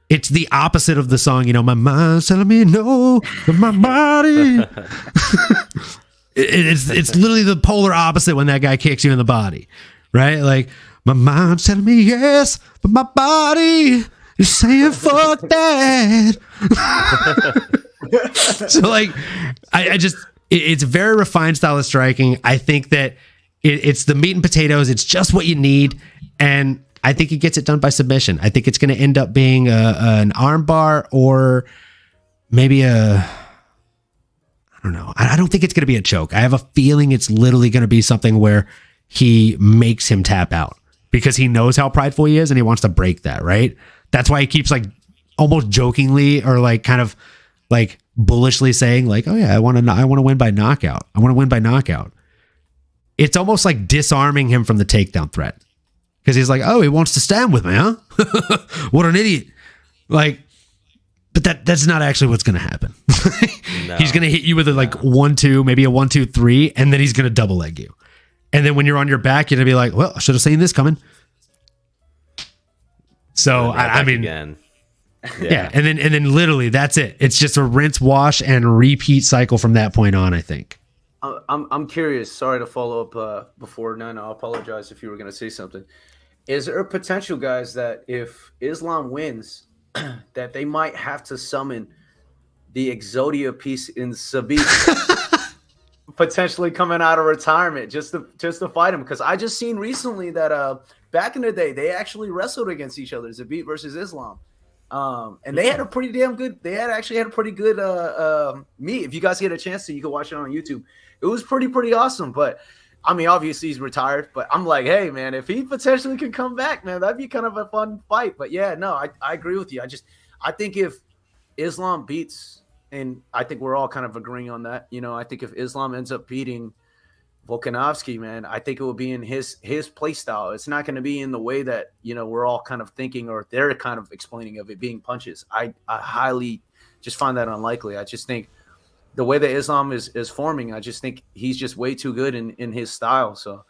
[SPEAKER 1] It's the opposite of the song, you know, my mind's telling me no, but my body. it's literally the polar opposite when that guy kicks you in the body, right? Like, my mind's telling me yes, but my body is saying fuck that. So, like, I just, it's a very refined style of striking. I think that it's the meat and potatoes. It's just what you need. And I think he gets it done by submission. I think it's going to end up being an armbar or maybe I don't know. I don't think it's going to be a choke. I have a feeling it's literally going to be something where he makes him tap out because he knows how prideful he is and he wants to break that, right? That's why he keeps like almost jokingly or like kind of like bullishly saying like, oh yeah, I want to win by knockout. I want to win by knockout. It's almost like disarming him from the takedown threat. Because he's like, oh, he wants to stand with me, huh? What an idiot. Like, but that's not actually what's going to happen. No, he's going to hit you with a 1-2, maybe a 1-2-3, and then he's going to double leg you. And then when you're on your back, you're going to be like, well, I should have seen this coming. So, I mean, again. Yeah. And then literally that's it. It's just a rinse, wash, and repeat cycle from that point on, I think.
[SPEAKER 3] I'm curious. Sorry to follow up before. No, I apologize if you were going to say something. Is there a potential, guys, that if Islam wins, that they might have to summon the Exodia piece in Sabit, potentially coming out of retirement just to fight him? Because I just seen recently that back in the day they actually wrestled against each other, Zabit versus Islam. And they had a pretty damn good. They actually had a pretty good meet. If you guys get a chance to, you can watch it on YouTube. It was pretty awesome. But I mean, obviously he's retired. But I'm like, hey man, if he potentially can come back, man, that'd be kind of a fun fight. But yeah, no, I agree with you. I think if Islam beats, and I think we're all kind of agreeing on that. You know, I think if Islam ends up beating Volkanovski, man, I think it will be in his play style. It's not going to be in the way that, you know, we're all kind of thinking or they're kind of explaining of it being punches. I highly just find that unlikely. I just think the way that Islam is forming, I just think he's just way too good in his style. So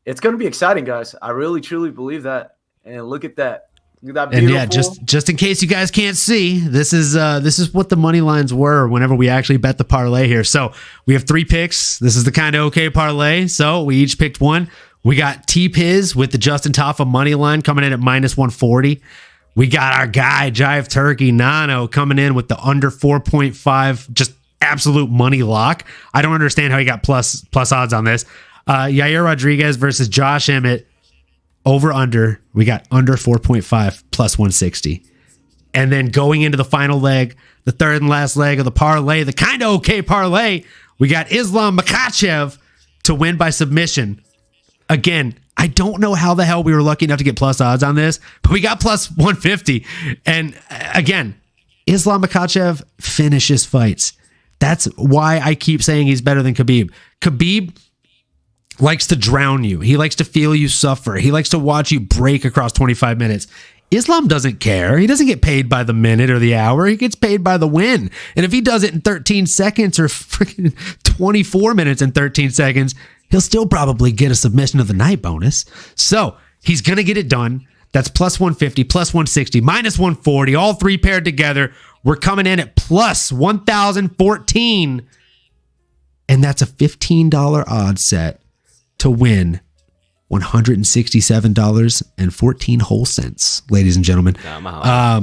[SPEAKER 3] it's going to be exciting, guys. I really, truly believe that. And look at that.
[SPEAKER 1] And yeah, just in case you guys can't see, this is what the money lines were whenever we actually bet the parlay here. So we have 3 picks. This is the Kinda Okay Parlay. So we each picked one. We got T-Piz with the Justin Taffa money line coming in at -140. We got our guy Jive Turkey Nano coming in with the under 4.5, just absolute money lock. I don't understand how he got plus odds on this. Yair Rodriguez versus Josh Emmett. Over under, we got under 4.5 plus 160. And then going into the final leg, the third and last leg of the parlay, the Kinda Okay Parlay, we got Islam Makhachev to win by submission. Again, I don't know how the hell we were lucky enough to get plus odds on this, but we got plus 150. And again, Islam Makhachev finishes fights. That's why I keep saying he's better than Khabib. Khabib likes to drown you. He likes to feel you suffer. He likes to watch you break across 25 minutes. Islam doesn't care. He doesn't get paid by the minute or the hour. He gets paid by the win. And if he does it in 13 seconds or freaking 24 minutes and 13 seconds, he'll still probably get a submission of the night bonus. So he's going to get it done. That's plus 150, plus 160, minus 140, all 3 paired together. We're coming in at plus 1,014. And that's a $15 odds set to win $167.14 whole cents, ladies and gentlemen. I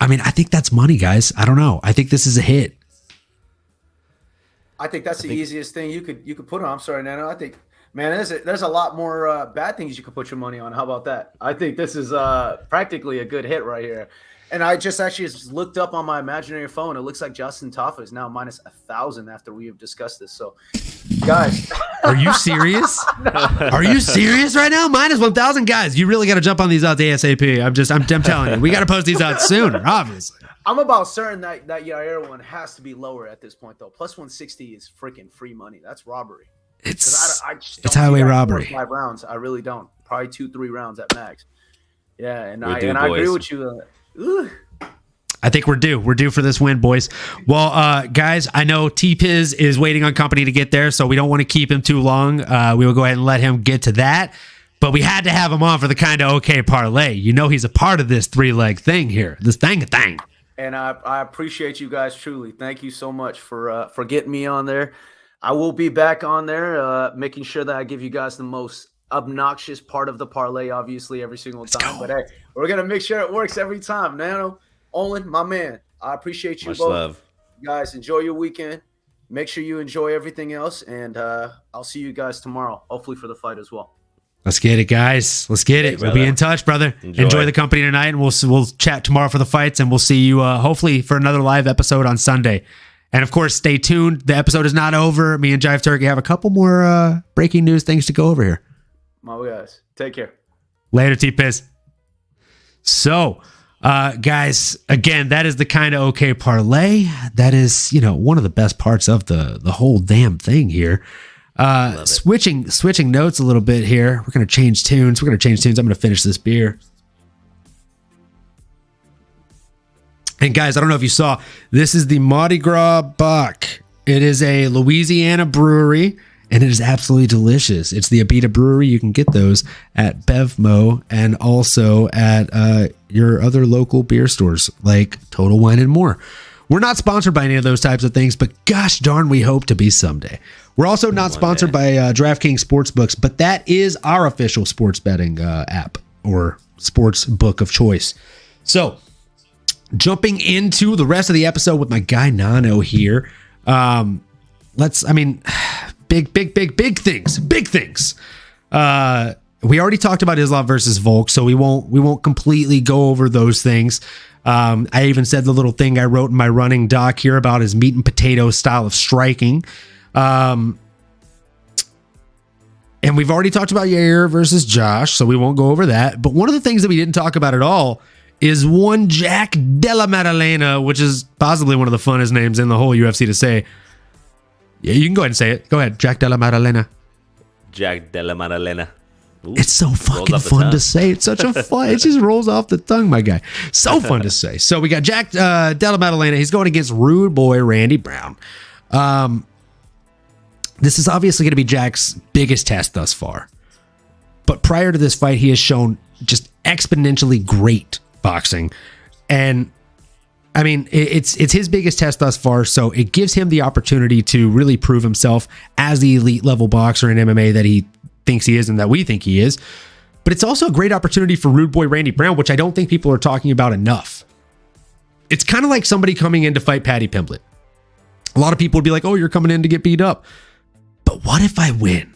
[SPEAKER 1] mean, I think that's money, guys. I don't know. I think this is a hit.
[SPEAKER 3] I think that's the easiest thing you could put on. I'm sorry, Nano. I think, man, there's a lot more bad things you could put your money on. How about that? I think this is practically a good hit right here. And I just looked up on my imaginary phone. It looks like Justin Taffa is now minus 1,000 after we have discussed this. So, guys,
[SPEAKER 1] are you serious? Are you serious right now? Minus 1,000, guys. You really got to jump on these odds ASAP. I'm telling you, we got to post these odds sooner. Obviously,
[SPEAKER 3] I'm about certain that Yair one has to be lower at this point, though. Plus 160 is freaking free money. That's robbery.
[SPEAKER 1] It's
[SPEAKER 3] it's
[SPEAKER 1] highway robbery.
[SPEAKER 3] 5 rounds. I really don't. Probably 2-3 rounds at max. Yeah, and I agree with you.
[SPEAKER 1] I think we're due. We're due for this win, boys. Well, guys, I know T-Piz is waiting on company to get there, so we don't want to keep him too long. We will go ahead and let him get to that. But we had to have him on for the Kinda Okay Parlay. You know he's a part of this 3-leg thing here. This thing.
[SPEAKER 3] And I appreciate you guys truly. Thank you so much for getting me on there. I will be back on there, making sure that I give you guys the most obnoxious part of the parlay, obviously, every single time. But hey, we're gonna make sure it works every time. Nano, Olin, my man, I appreciate you
[SPEAKER 2] Much
[SPEAKER 3] both.
[SPEAKER 2] love.
[SPEAKER 3] You guys, enjoy your weekend. Make sure you enjoy everything else, and I'll see you guys tomorrow, hopefully for the fight as well.
[SPEAKER 1] Let's get it, guys. Let's get it. We'll be in touch, brother. Enjoy the company tonight, and we'll chat tomorrow for the fights, and we'll see you hopefully for another live episode on Sunday. And of course, stay tuned. The episode is not over. Me and Jive Turkey have a couple more breaking news things to go over here.
[SPEAKER 3] My guys, take care.
[SPEAKER 1] Later, T-Piz. So, guys, again, that is the Kinda Okay Parlay. That is, one of the best parts of the whole damn thing here. Switching notes a little bit here. We're going to change tunes. I'm going to finish this beer. And guys, I don't know if you saw, this is the Mardi Gras Buck. It is a Louisiana brewery, and it is absolutely delicious. It's the Abita Brewery. You can get those at Bevmo and also at your other local beer stores like Total Wine and More. We're not sponsored by any of those types of things, but gosh darn, we hope to be someday. We're also not sponsored by DraftKings Sportsbooks, but that is our official sports betting app or sports book of choice. So, jumping into the rest of the episode with my guy Nano here. Big things. We already talked about Islam versus Volk, so we won't completely go over those things. I even said the little thing I wrote in my running doc here about his meat and potato style of striking. And we've already talked about Yair versus Josh, so we won't go over that. But one of the things that we didn't talk about at all is one Jack Della Maddalena, which is possibly one of the funnest names in the whole UFC to say. Yeah, you can go ahead and say it. Go ahead, Jack Della Maddalena.
[SPEAKER 2] Jack Della Maddalena. Ooh,
[SPEAKER 1] it's so fucking fun to say. It's such a fun. It just rolls off the tongue, my guy. So fun to say. So we got Jack Della Maddalena. He's going against Rude Boy Randy Brown. This is obviously going to be Jack's biggest test thus far. But prior to this fight, he has shown just exponentially great boxing. And I mean, it's his biggest test thus far, so it gives him the opportunity to really prove himself as the elite level boxer in MMA that he thinks he is and that we think he is. But it's also a great opportunity for Rude Boy Randy Brown, which I don't think people are talking about enough. It's kind of like somebody coming in to fight Paddy Pimblett. A lot of people would be like, oh, you're coming in to get beat up. But what if I win?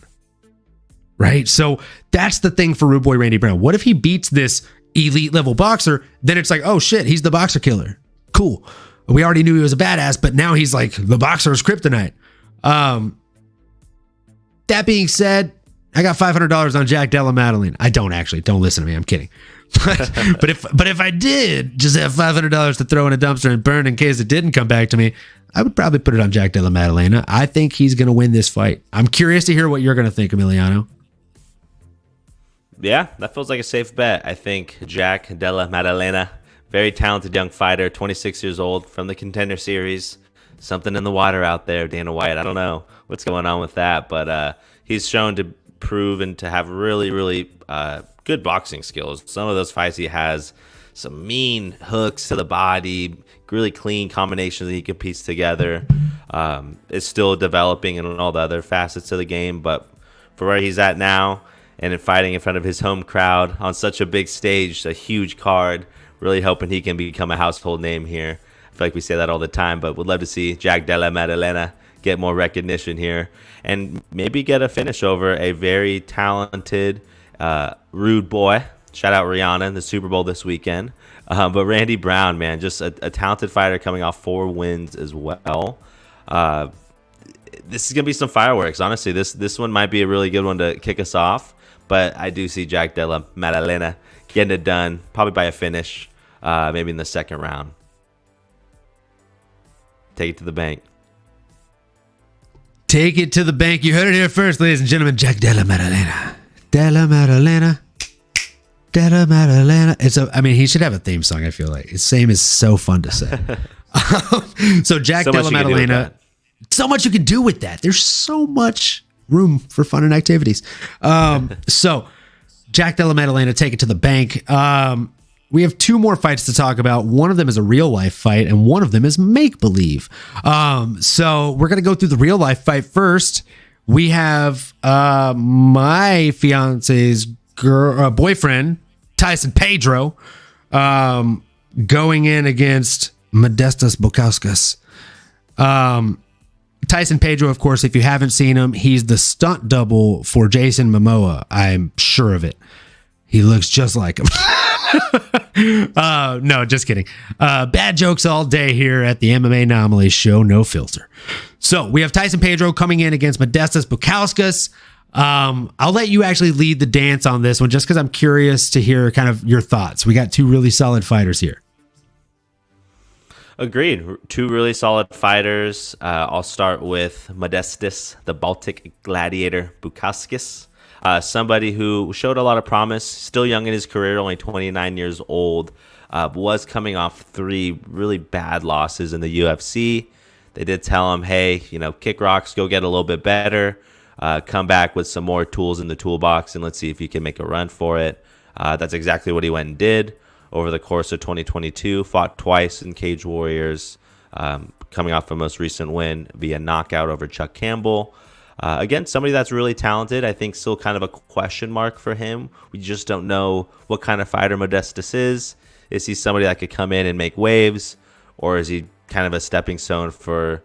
[SPEAKER 1] Right? So that's the thing for Rude Boy Randy Brown. What if he beats this elite level boxer? Then it's like, oh shit, he's the boxer killer. Cool. We already knew he was a badass, but now he's like the boxer's kryptonite. That being said, I got $500 on Jack Della Maddalena. I don't actually. Don't listen to me. I'm kidding. but if I did just have $500 to throw in a dumpster and burn in case it didn't come back to me, I would probably put it on Jack Della Maddalena. I think he's going to win this fight. I'm curious to hear what you're going to think, Emiliano.
[SPEAKER 2] Yeah, that feels like a safe bet. I think Jack Della Maddalena, very talented young fighter, 26 years old, from the Contender Series. Something in the water out there, Dana White. I don't know what's going on with that, but he's shown to prove and to have really, really good boxing skills. Some of those fights he has some mean hooks to the body, really clean combinations that he can piece together. Is still developing in all the other facets of the game, but for where he's at now and in fighting in front of his home crowd on such a big stage, a huge card, really hoping he can become a household name here. I feel like we say that all the time, but would love to see Jack Della Maddalena get more recognition here and maybe get a finish over a very talented, rude boy. Shout out Rihanna in the Super Bowl this weekend. But Randy Brown, man, just a talented fighter coming off 4 wins as well. This is going to be some fireworks. Honestly, this one might be a really good one to kick us off. But I do see Jack Della Maddalena getting it done, probably by a finish, maybe in the second round. Take it to the bank.
[SPEAKER 1] Take it to the bank. You heard it here first, ladies and gentlemen. Jack Della Maddalena. Della Maddalena. Della Maddalena. He should have a theme song, I feel like. His same is so fun to say. So Jack Della Maddalena. So much you can do with that. There's so much room for fun and activities. So Jack Della Maddalena, take it to the bank. We have 2 more fights to talk about. One of them is a real life fight, and one of them is make believe. So we're gonna go through the real life fight first. We have my fiance's boyfriend, Tyson Pedro, going in against Modestas Bukauskas. Tyson Pedro, of course, if you haven't seen him, he's the stunt double for Jason Momoa. I'm sure of it. He looks just like him. No, just kidding. Bad jokes all day here at the MMAnomaly Show, no filter. So we have Tyson Pedro coming in against Modestas Bukauskas. I'll let you actually lead the dance on this one just because I'm curious to hear kind of your thoughts. We got 2 really solid fighters here.
[SPEAKER 2] Agreed. 2 really solid fighters. I'll start with Modestas, the Baltic Gladiator Bukauskas. Somebody who showed a lot of promise, still young in his career, only 29 years old, was coming off 3 really bad losses in the UFC. They did tell him, hey, kick rocks, go get a little bit better, come back with some more tools in the toolbox, and let's see if you can make a run for it. That's exactly what he went and did over the course of 2022, fought twice in Cage Warriors, coming off a most recent win via knockout over Chuck Campbell. Again, somebody that's really talented. I think still kind of a question mark for him. We just don't know what kind of fighter Modestas is. Is he somebody that could come in and make waves? Or is he kind of a stepping stone for,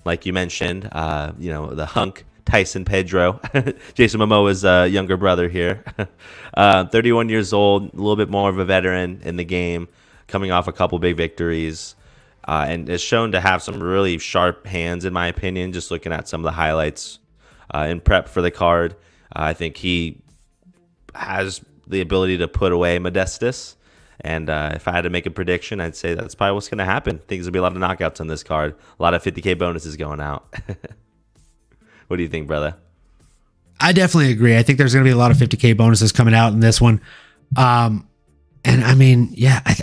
[SPEAKER 2] like you mentioned, the hunk Tyson Pedro, Jason Momoa's younger brother here. 31 years old, a little bit more of a veteran in the game, coming off a couple big victories. And is shown to have some really sharp hands, in my opinion, just looking at some of the highlights in prep for the card. I think he has the ability to put away Modestas. And if I had to make a prediction, I'd say that's probably what's going to happen. I think there's going to be a lot of knockouts on this card. A lot of 50K bonuses going out. What do you think, brother?
[SPEAKER 1] I definitely agree. I think there's going to be a lot of 50K bonuses coming out in this one. I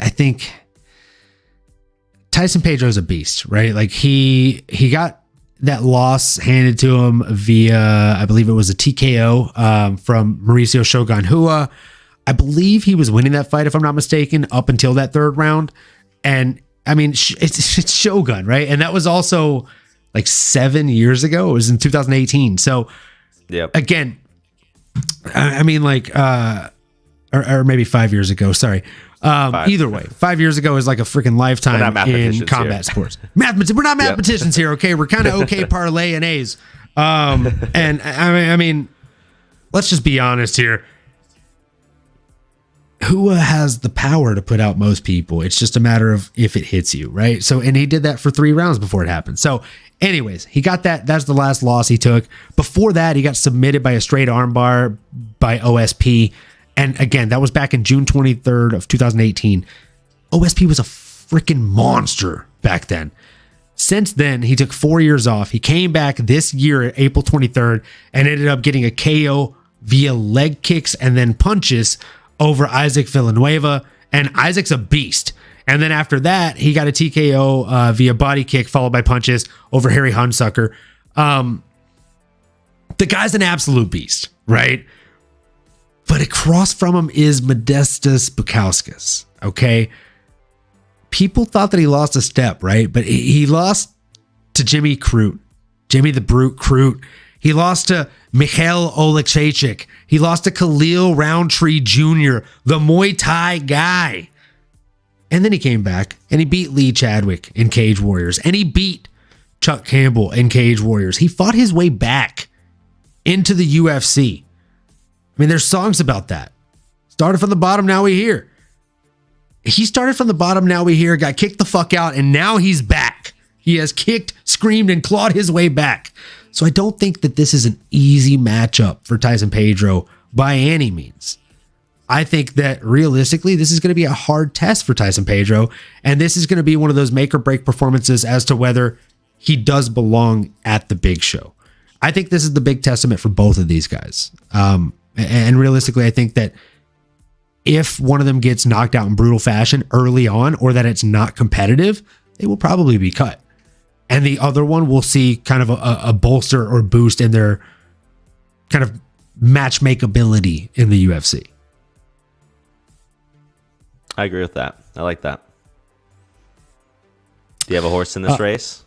[SPEAKER 1] think Tyson Pedro is a beast, right? Like he got that loss handed to him via, I believe it was a TKO from Mauricio Shogun Hua. I believe he was winning that fight, if I'm not mistaken, up until that 3rd round. And I mean, it's Shogun, right? And that was also like 7 years ago. It was in 2018. So again, or maybe 5 years ago. Sorry. Either way, 5 years ago is like a freaking lifetime in combat sports. We're not mathematicians here. Okay. We're kind of okay parlay and A's. And I mean, let's just be honest here. Hua has the power to put out most people. It's just a matter of if it hits you, right? So, and he did that for 3 rounds before it happened. So anyways, he got that. That's the last loss he took. Before that, he got submitted by a straight armbar by OSP. And again, that was back in June 23rd of 2018. OSP was a freaking monster back then. Since then, he took 4 years off. He came back this year, April 23rd, and ended up getting a KO via leg kicks and then punches over Isaac Villanueva. And Isaac's a beast. And then after that, he got a TKO via body kick followed by punches over Harry Hunsucker. The guy's an absolute beast, right? But across from him is Modestas Bukauskas, okay? People thought that he lost a step, right? But he lost to Jimmy Crute, Jimmy the Brute Crute. He lost to Mikhail Oleksiejczyk. He lost to Khalil Roundtree Jr., the Muay Thai guy. And then he came back and he beat Lee Chadwick in Cage Warriors. And he beat Chuck Campbell in Cage Warriors. He fought his way back into the UFC. I mean, there's songs about that. Started from the bottom, now we here. He started from the bottom, now we here, got kicked the fuck out, and now he's back. He has kicked, screamed, and clawed his way back. So I don't think that this is an easy matchup for Tyson Pedro by any means. I think that realistically, this is going to be a hard test for Tyson Pedro, and this is going to be one of those make or break performances as to whether he does belong at the big show. I think this is the big testament for both of these guys. And realistically, I think that if one of them gets knocked out in brutal fashion early on, or that it's not competitive, they will probably be cut. And the other one will see kind of a bolster or boost in their kind of matchmakeability in the UFC.
[SPEAKER 2] I agree with that. I like that. Do you have a horse in this race?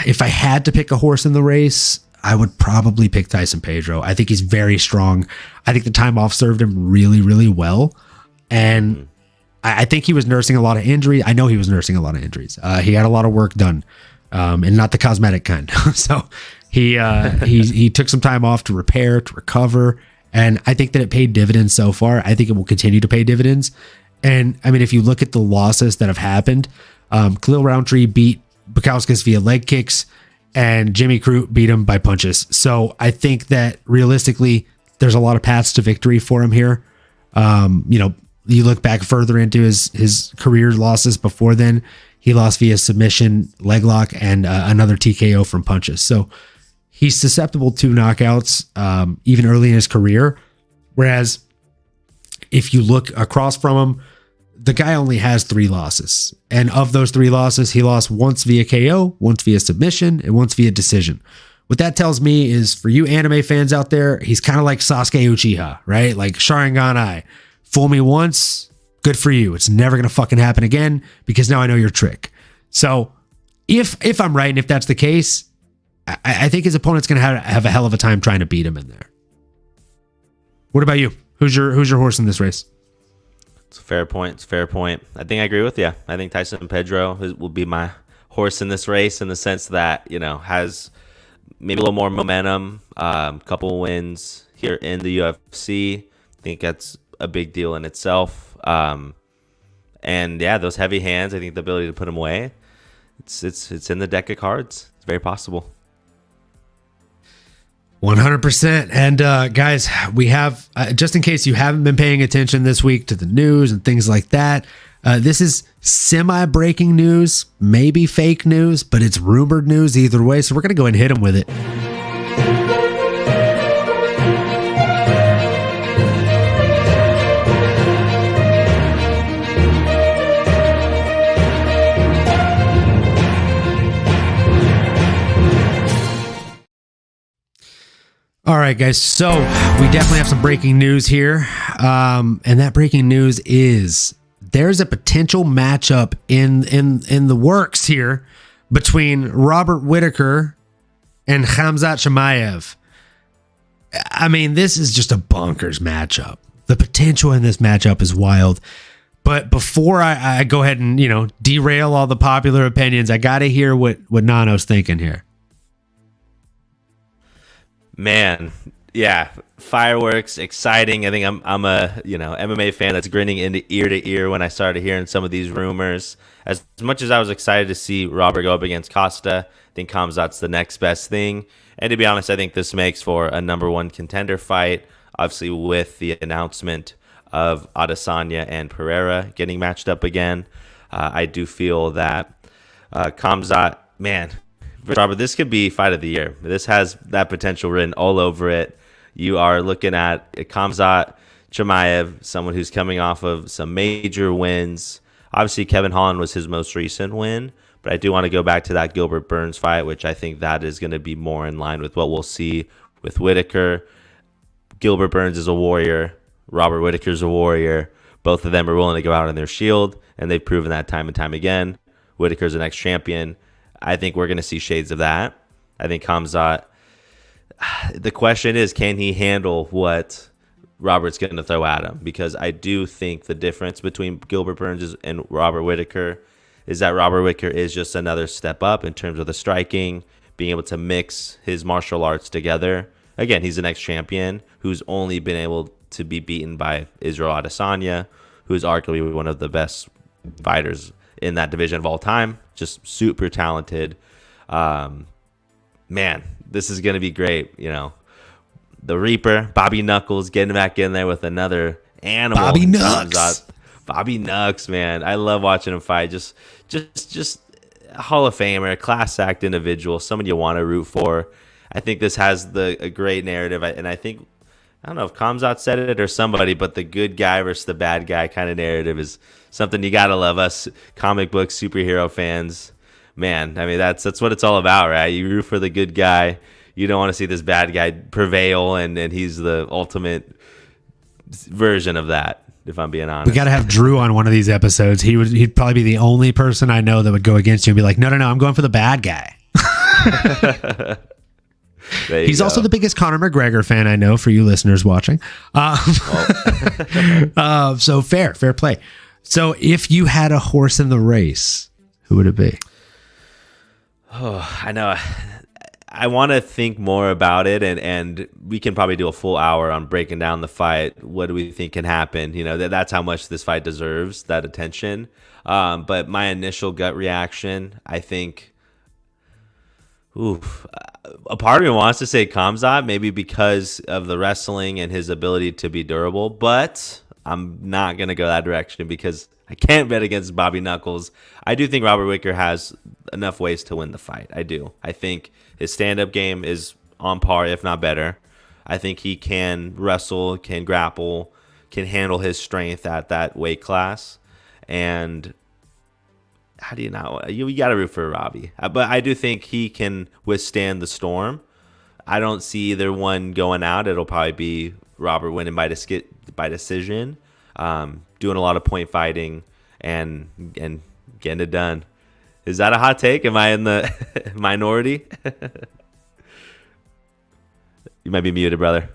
[SPEAKER 1] If I had to pick a horse in the race, I would probably pick Tyson Pedro. I think he's very strong. I think the time off served him really, really well. And I think he was nursing a lot of injury. I know he was nursing a lot of injuries. He had a lot of work done, and not the cosmetic kind. So he took some time off to repair, to recover. And I think that it paid dividends so far. I think it will continue to pay dividends. And I mean, if you look at the losses that have happened, Khalil Roundtree beat Bukowskis via leg kicks, and Jimmy Crute beat him by punches. So I think that realistically, there's a lot of paths to victory for him here. You look back further into his career losses before then, he lost via submission, leg lock, and another TKO from punches. So he's susceptible to knockouts even early in his career. Whereas if you look across from him, the guy only has 3 losses. And of those 3 losses, he lost once via KO, once via submission, and once via decision. What that tells me is, for you anime fans out there, he's kind of like Sasuke Uchiha, right? Like Sharingan Eye. Fool me once, good for you. It's never going to fucking happen again, because now I know your trick. So if I'm right, and if that's the case, I think his opponent's going to have a hell of a time trying to beat him in there. What about you? Who's your horse in this race?
[SPEAKER 2] It's a fair point. It's a fair point. I think I agree with you. I think Tyson Pedro will be my horse in this race, in the sense that, has maybe a little more momentum, couple wins here in the UFC. I think that's a big deal in itself. And yeah, those heavy hands, I think the ability to put him away, it's in the deck of cards. It's very possible.
[SPEAKER 1] 100%. And guys, we have, just in case you haven't been paying attention this week to the news and things like that, this is semi-breaking news, maybe fake news, but it's rumored news either way. So we're going to go ahead and hit them with it. All right, guys. So we definitely have some breaking news here. And that breaking news is there's a potential matchup in the works here between Robert Whittaker and Khamzat Chimaev. I mean, this is just a bonkers matchup. The potential in this matchup is wild. But before I go ahead and, derail all the popular opinions, I got to hear what Nano's thinking here.
[SPEAKER 2] Man, yeah, fireworks, exciting. I think I'm a MMA fan that's grinning into ear to ear when I started hearing some of these rumors. As much as I was excited to see Robert go up against Costa, I think Khamzat's the next best thing. And to be honest, I think this makes for a number 1 contender fight. Obviously, with the announcement of Adesanya and Pereira getting matched up again, I do feel that Khamzat, man. Robert, this could be fight of the year. This has that potential written all over it. You are looking at Khamzat Chimaev, someone who's coming off of some major wins. Obviously, Kevin Holland was his most recent win, but I do want to go back to that Gilbert Burns fight, which I think that is going to be more in line with what we'll see with Whittaker. Gilbert Burns is a warrior. Robert Whittaker's a warrior. Both of them are willing to go out on their shield, and they've proven that time and time again. Whittaker's the next champion. I think we're going to see shades of that. I think Khamzat, the question is, can he handle what Robert's going to throw at him? Because I do think the difference between Gilbert Burns and Robert Whittaker is that Robert Whittaker is just another step up in terms of the striking, being able to mix his martial arts together. Again, he's an ex-champion who's only been able to be beaten by Israel Adesanya, who's arguably one of the best fighters in that division of all time. Just super talented. Man, this is going to be great. You know, the Reaper, Bobby Knuckles, getting back in there with another animal.
[SPEAKER 1] Bobby Knucks.
[SPEAKER 2] Bobby Knucks, man. I love watching him fight. Just a Hall of Famer, class act individual, someone you want to root for. I think this has a great narrative, and I think, I don't know if Kamzat said it or somebody, but the good guy versus the bad guy kind of narrative is something you gotta love. Us comic book superhero fans, man. I mean, that's what it's all about, right? You root for the good guy. You don't want to see this bad guy prevail, and he's the ultimate version of that. If I'm being honest,
[SPEAKER 1] we got to have Drew on one of these episodes. He'd probably be the only person I know that would go against you and be like, no, I'm going for the bad guy. He's also the biggest Conor McGregor fan I know, for you listeners watching. So fair play. So if you had a horse in the race, who would it be?
[SPEAKER 2] Oh, I know. I want to think more about it, and we can probably do a full hour on breaking down the fight. What do we think can happen? You know, that's how much this fight deserves, that attention. But my initial gut reaction, I think, a part of me wants to say Kamzat, maybe because of the wrestling and his ability to be durable, but I'm not going to go that direction because I can't bet against Bobby Knuckles. I do think Robert Whittaker has enough ways to win the fight. I do. I think his stand-up game is on par, if not better. I think he can wrestle, can grapple, can handle his strength at that weight class. And how do you not? You got to root for Robbie. But I do think he can withstand the storm. I don't see either one going out. It'll probably be Robert winning by decision, doing a lot of point fighting and getting it done. Is that a hot take? Am I in the minority? You might be muted, brother.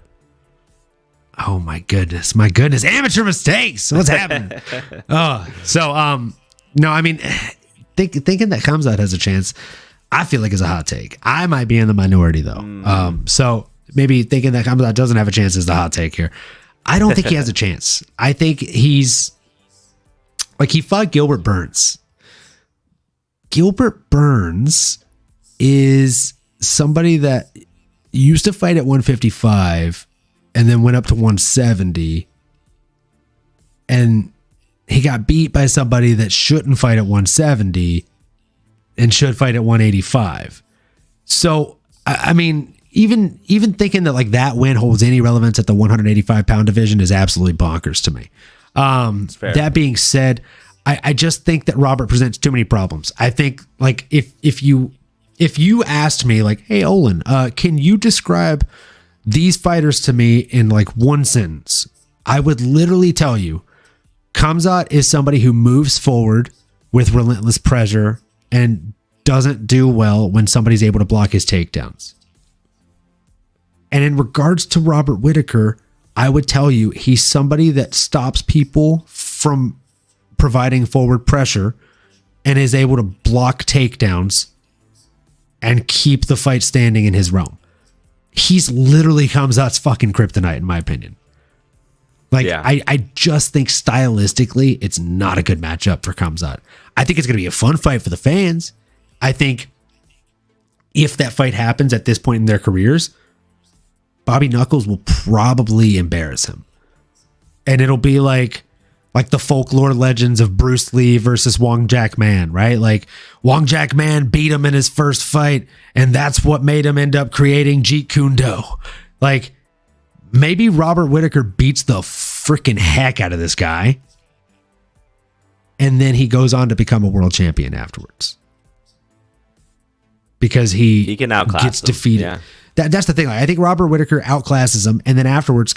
[SPEAKER 1] Oh my goodness. Amateur mistakes. What's happening? No, I mean, thinking that Kamzat has a chance, I feel like is a hot take. I might be in the minority though. So maybe thinking that Kamzat doesn't have a chance is the hot take here. I don't think he has a chance. I think he's like, he fought Gilbert Burns. Gilbert Burns is somebody that used to fight at 155 and then went up to 170, and he got beat by somebody that shouldn't fight at 170 and should fight at 185. So, I mean, even thinking that like that win holds any relevance at the 185 pound division is absolutely bonkers to me. That being said, I just think that Robert presents too many problems. I think like if you asked me like, hey, Olin, can you describe these fighters to me in like one sentence? I would literally tell you Kamzat is somebody who moves forward with relentless pressure and doesn't do well when somebody's able to block his takedowns. And in regards to Robert Whittaker, I would tell you he's somebody that stops people from providing forward pressure and is able to block takedowns and keep the fight standing in his realm. He's literally Kamzat's fucking kryptonite, in my opinion. Like, yeah. I just think stylistically, it's not a good matchup for Kamzat. I think it's going to be a fun fight for the fans. I think if that fight happens at this point in their careers, Bobby Knuckles will probably embarrass him. And it'll be like the folklore legends of Bruce Lee versus Wong Jack Man, right? Like Wong Jack Man beat him in his first fight, and that's what made him end up creating Jeet Kune Do. Like, maybe Robert Whittaker beats the freaking heck out of this guy, and then he goes on to become a world champion afterwards. Because he
[SPEAKER 2] can outclass
[SPEAKER 1] gets defeated.
[SPEAKER 2] Yeah.
[SPEAKER 1] That's the thing. Like, I think Robert Whittaker outclasses him, and then afterwards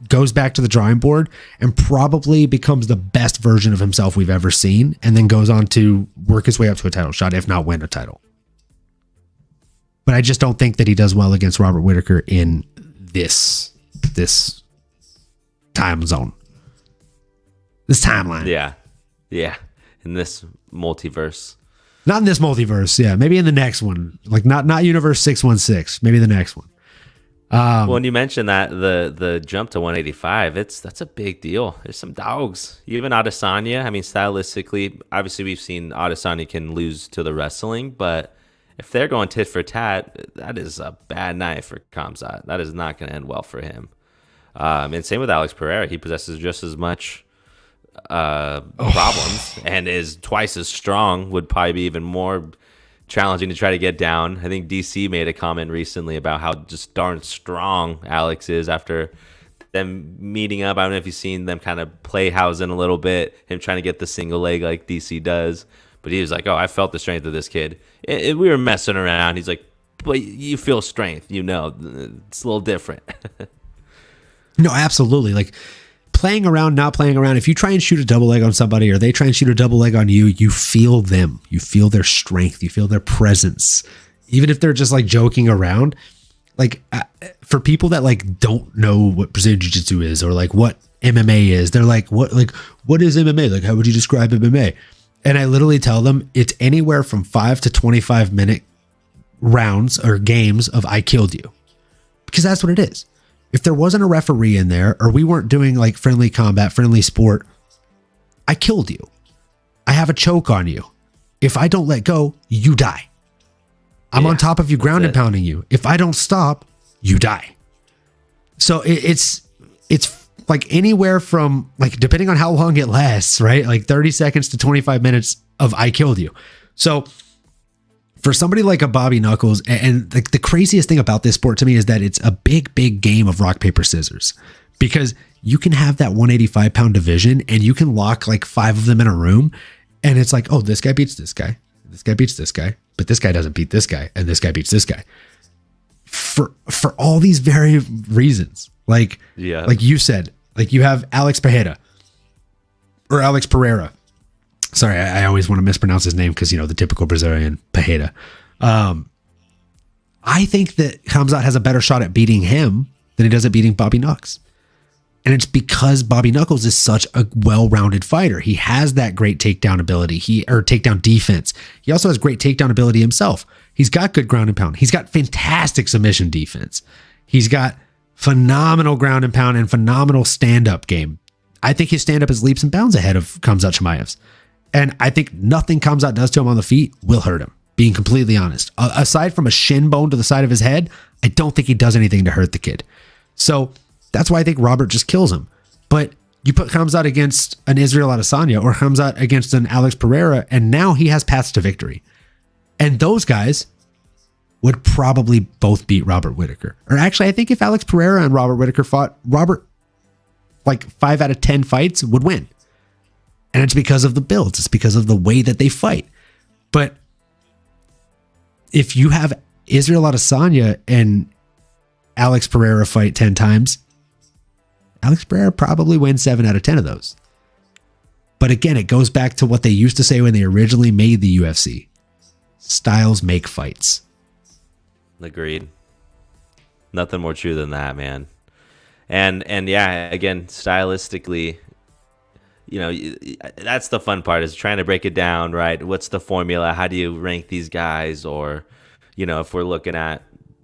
[SPEAKER 1] goes back to the drawing board and probably becomes the best version of himself we've ever seen, and then goes on to work his way up to a title shot, if not win a title. But I just don't think that he does well against Robert Whittaker in this time zone, this timeline.
[SPEAKER 2] Yeah. in this multiverse.
[SPEAKER 1] Not in this multiverse. Yeah, maybe in the next one. Like not Universe 616. Maybe the next one.
[SPEAKER 2] Well, when you mentioned that the jump to 185, that's a big deal. There's some dogs. Even Adesanya. I mean, stylistically, obviously we've seen Adesanya can lose to the wrestling, but if they're going tit for tat, that is a bad night for Khamzat. That is not going to end well for him. And same with Alex Pereira. He possesses just as much problems and is twice as strong. Would probably be even more challenging to try to get down. I think DC made a comment recently about how just darn strong Alex is after them meeting up. I don't know if you've seen them kind of play housing a little bit, him trying to get the single leg like DC does. But he was like, oh, I felt the strength of this kid. We were messing around. He's like, but you feel strength, you know. It's a little different.
[SPEAKER 1] No, absolutely. Like playing around, not playing around. If you try and shoot a double leg on somebody or they try and shoot a double leg on you, you feel them. You feel their strength. You feel their presence. Even if they're just like joking around. Like for people that like don't know what Brazilian Jiu-Jitsu is or like what MMA is, they're like, what is MMA? Like, how would you describe MMA? And I literally tell them it's anywhere from 5 to 25 minute rounds or games of I killed you. Because that's what it is. If there wasn't a referee in there or we weren't doing like friendly combat, friendly sport, I killed you. I have a choke on you. If I don't let go, you die. I'm on top of you, ground and pounding you. If I don't stop, you die. So it's like anywhere from like, depending on how long it lasts, right? Like 30 seconds to 25 minutes of I killed you. So for somebody like a Bobby Knuckles, and the craziest thing about this sport to me is that it's a big, big game of rock, paper, scissors, because you can have that 185 pound division and you can lock like 5 of them in a room. And it's like, oh, this guy beats this guy. This guy beats this guy, but this guy doesn't beat this guy. And this guy beats this guy for all these very reasons. Like you said, like you have Alex Pereira. Sorry, I always want to mispronounce his name because, you know, the typical Brazilian Pereira. I think that Khamzat has a better shot at beating him than he does at beating Bobby Knuckles. And it's because Bobby Knuckles is such a well-rounded fighter. He has that great takedown ability, or takedown defense. He also has great takedown ability himself. He's got good ground and pound. He's got fantastic submission defense. He's got phenomenal ground and pound and phenomenal stand-up game. I think his stand-up is leaps and bounds ahead of Khamzat Chimaev's. And I think nothing Khamzat does to him on the feet will hurt him, being completely honest. Aside from a shin bone to the side of his head, I don't think he does anything to hurt the kid. So that's why I think Robert just kills him. But you put Khamzat against an Israel Adesanya or Khamzat against an Alex Pereira, and now he has paths to victory. And those guys would probably both beat Robert Whittaker. Or actually, I think if Alex Pereira and Robert Whittaker fought, Robert, like 5 out of 10 fights, would win. And it's because of the builds. It's because of the way that they fight. But if you have Israel Adesanya and Alex Pereira fight 10 times, Alex Pereira probably wins 7 out of 10 of those. But again, it goes back to what they used to say when they originally made the UFC. Styles make fights.
[SPEAKER 2] Agreed. Nothing more true than that, man. And yeah, again, stylistically, you know, that's the fun part, is trying to break it down, right? What's the formula? How do you rank these guys? Or, you know, if we're looking at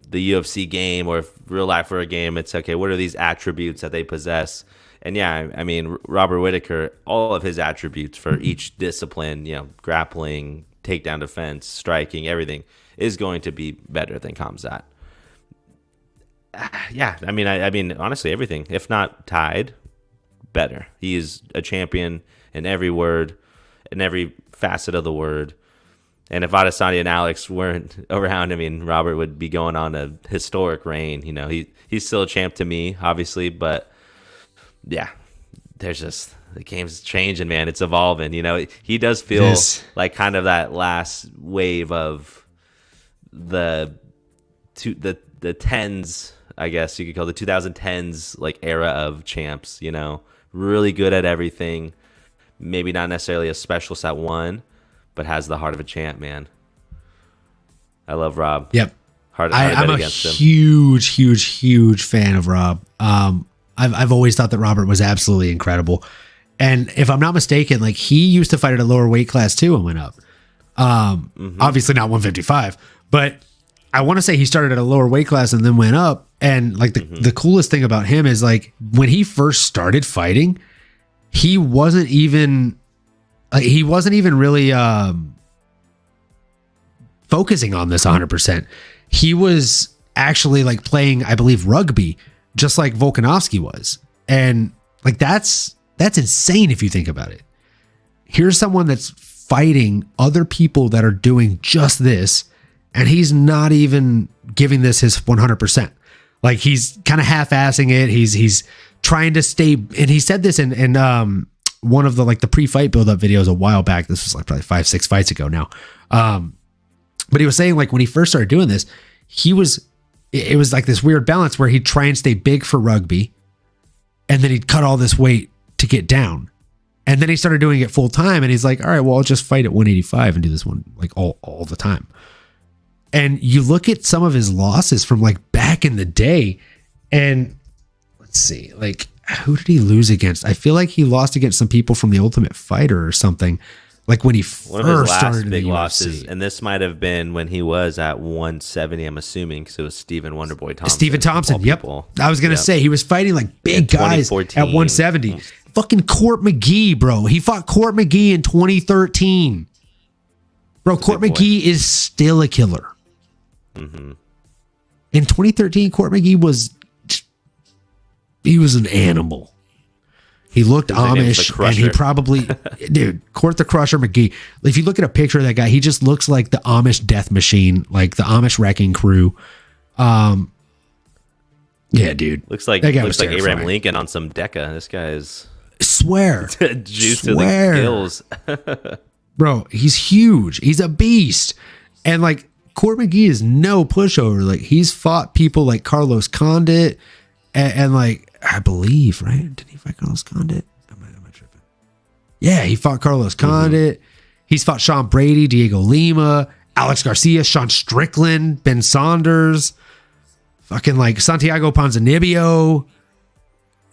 [SPEAKER 2] the UFC game or if real life for a game, it's okay, what are these attributes that they possess? And yeah, I mean, Robert Whittaker, all of his attributes for each discipline, you know, grappling, takedown defense, striking, everything is going to be better than Khamzat. Yeah, I mean, honestly, everything, if not tied, better. He is a champion in every word, in every facet of the word. And if Adesanya and Alex weren't around, I mean, Robert would be going on a historic reign. You know, he's still a champ to me, obviously, but yeah, there's just, the game's changing, man. It's evolving. You know, he does feel like kind of that last wave of the tens, I guess you could call the 2010s like era of champs. You know, really good at everything. Maybe not necessarily a specialist at one, but has the heart of a champ, man. I love Rob.
[SPEAKER 1] Yep.
[SPEAKER 2] I'm a
[SPEAKER 1] huge fan of Rob. I've always thought that Robert was absolutely incredible. And if I'm not mistaken, like he used to fight at a lower weight class too and went up. Obviously not 155, but I want to say he started at a lower weight class and then went up. And like the coolest thing about him is like when he first started fighting, he wasn't even really focusing on this 100%. He was actually like playing, I believe, rugby, just like Volkanovski was. And like that's insane if you think about it. Here's someone that's fighting other people that are doing just this, and he's not even giving this his 100%. Like he's kind of half-assing it. He's trying to stay, and he said this in one of the like the pre-fight build-up videos a while back. This was like probably 5-6 fights ago now. But he was saying like when he first started doing this, it was like this weird balance where he'd try and stay big for rugby, and then he'd cut all this weight to get down. And then he started doing it full time, and he's like, all right, well, I'll just fight at 185 and do this one like all the time. And you look at some of his losses from like back in the day, and let's see, like who did he lose against? I feel like he lost against some people from the Ultimate Fighter or something. Like when he
[SPEAKER 2] one of his
[SPEAKER 1] first
[SPEAKER 2] last
[SPEAKER 1] started
[SPEAKER 2] big
[SPEAKER 1] in the
[SPEAKER 2] losses,
[SPEAKER 1] UFC.
[SPEAKER 2] And this might have been when he was at 170. I'm assuming because it was Stephen Wonderboy Thompson.
[SPEAKER 1] Stephen Thompson, yep.
[SPEAKER 2] People.
[SPEAKER 1] I was gonna say he was fighting like big guys at 170. Fucking Court McGee, bro. He fought Court McGee in 2013. Bro, Court McGee is still a killer.
[SPEAKER 2] Mm-hmm.
[SPEAKER 1] In 2013, Court McGee was an animal. He looked Amish, and he probably, dude, Court the Crusher McGee. If you look at a picture of that guy, he just looks like the Amish death machine, like the Amish wrecking crew. Yeah, dude.
[SPEAKER 2] Looks like Abraham Lincoln on some Deca. This guy is
[SPEAKER 1] swear
[SPEAKER 2] juice to the gills.
[SPEAKER 1] Bro, he's huge. He's a beast. And like Court McGee is no pushover. Like he's fought people like Carlos Condit and like I believe, right? Did he fight Carlos Condit? Am I tripping? Yeah, he fought Carlos Condit. He's fought Sean Brady, Diego Lima, Alex Garcia, Sean Strickland, Ben Saunders, fucking like Santiago Ponzinibbio.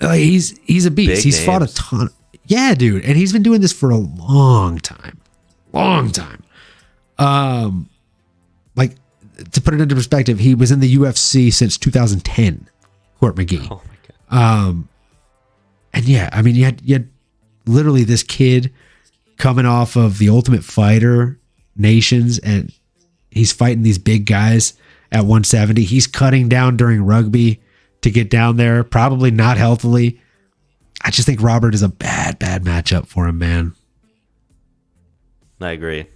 [SPEAKER 1] He's a beast.
[SPEAKER 2] Big
[SPEAKER 1] He's fought a ton. Yeah, dude. And he's been doing this for a long time. Like to put it into perspective, he was in the UFC since 2010. Court McGee.
[SPEAKER 2] Oh my god.
[SPEAKER 1] And yeah, I mean, you had literally this kid coming off of the Ultimate Fighter nations, and he's fighting these big guys at 170. He's cutting down during rugby to get down there, probably not healthily. I just think Robert is a bad matchup for him, man.
[SPEAKER 2] I agree.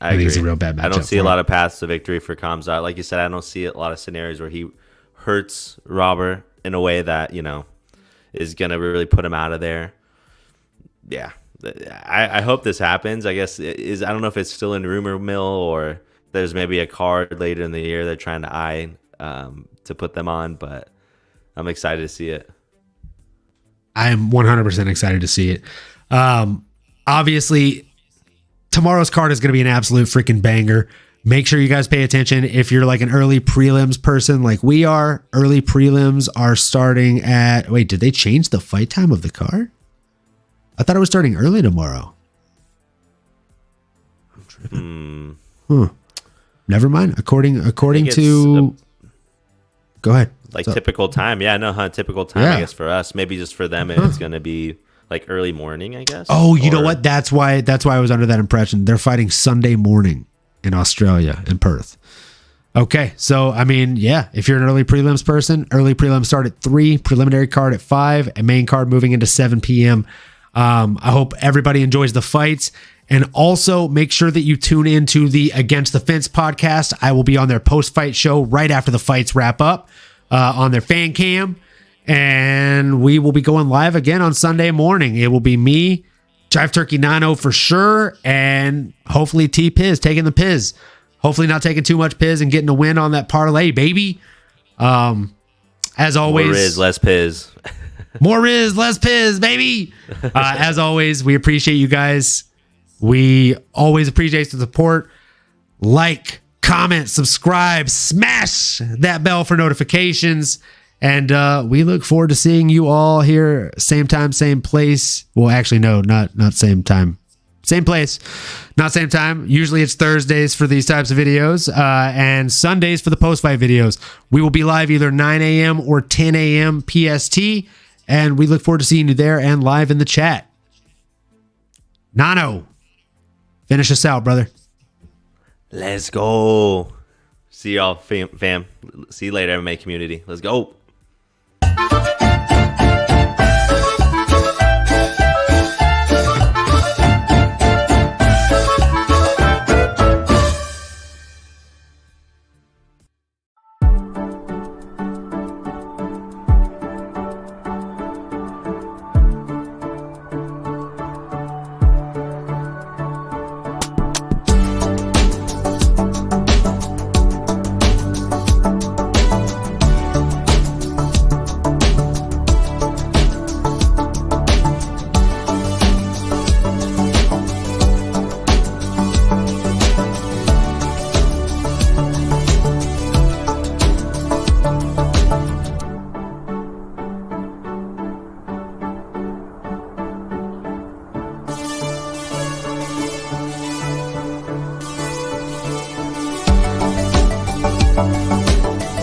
[SPEAKER 1] I think it's a real bad matchup.
[SPEAKER 2] I don't see a lot of paths to victory for Khamzat. Like you said, I don't see a lot of scenarios where he hurts Robert in a way that, you know, is going to really put him out of there. Yeah. I hope this happens. I guess I don't know if it's still in rumor mill or there's maybe a card later in the year they're trying to eye to put them on, but I'm excited to see it.
[SPEAKER 1] I am 100% excited to see it. Obviously, tomorrow's card is going to be an absolute freaking banger. Make sure you guys pay attention. If you're like an early prelims person like we are, early prelims are starting at... Wait, did they change the fight time of the card? I thought it was starting early tomorrow. I'm tripping. Never mind. According to... Go ahead.
[SPEAKER 2] Like typical time. Yeah, no, typical time, I guess, for us. Maybe just for them, it's going to be like early morning, I guess.
[SPEAKER 1] Oh, you know what? That's why I was under that impression. They're fighting Sunday morning in Australia, in Perth. Okay, so, I mean, yeah, if you're an early prelims person, early prelims start at 3, preliminary card at 5, and main card moving into 7 p.m. I hope everybody enjoys the fights. And also make sure that you tune into the Against the Fence podcast. I will be on their post-fight show right after the fights wrap up on their fan cam. And we will be going live again on Sunday morning. It will be me, Jive Turkey 90 for sure, and hopefully T-Piz taking the Piz. Hopefully not taking too much Piz and getting a win on that parlay, baby. As always...
[SPEAKER 2] More Riz, less Piz.
[SPEAKER 1] More Riz, less Piz, baby. As always, we appreciate you guys. We always appreciate the support. Like, comment, subscribe, smash that bell for notifications. And we look forward to seeing you all here, same time, same place. Well, actually, no, not same time. Same place, not same time. Usually it's Thursdays for these types of videos and Sundays for the post-fight videos. We will be live either 9 a.m. or 10 a.m. PST, and we look forward to seeing you there and live in the chat. Nano, finish us out, brother.
[SPEAKER 2] Let's go. See y'all, fam. See you later, MMA community. Let's go.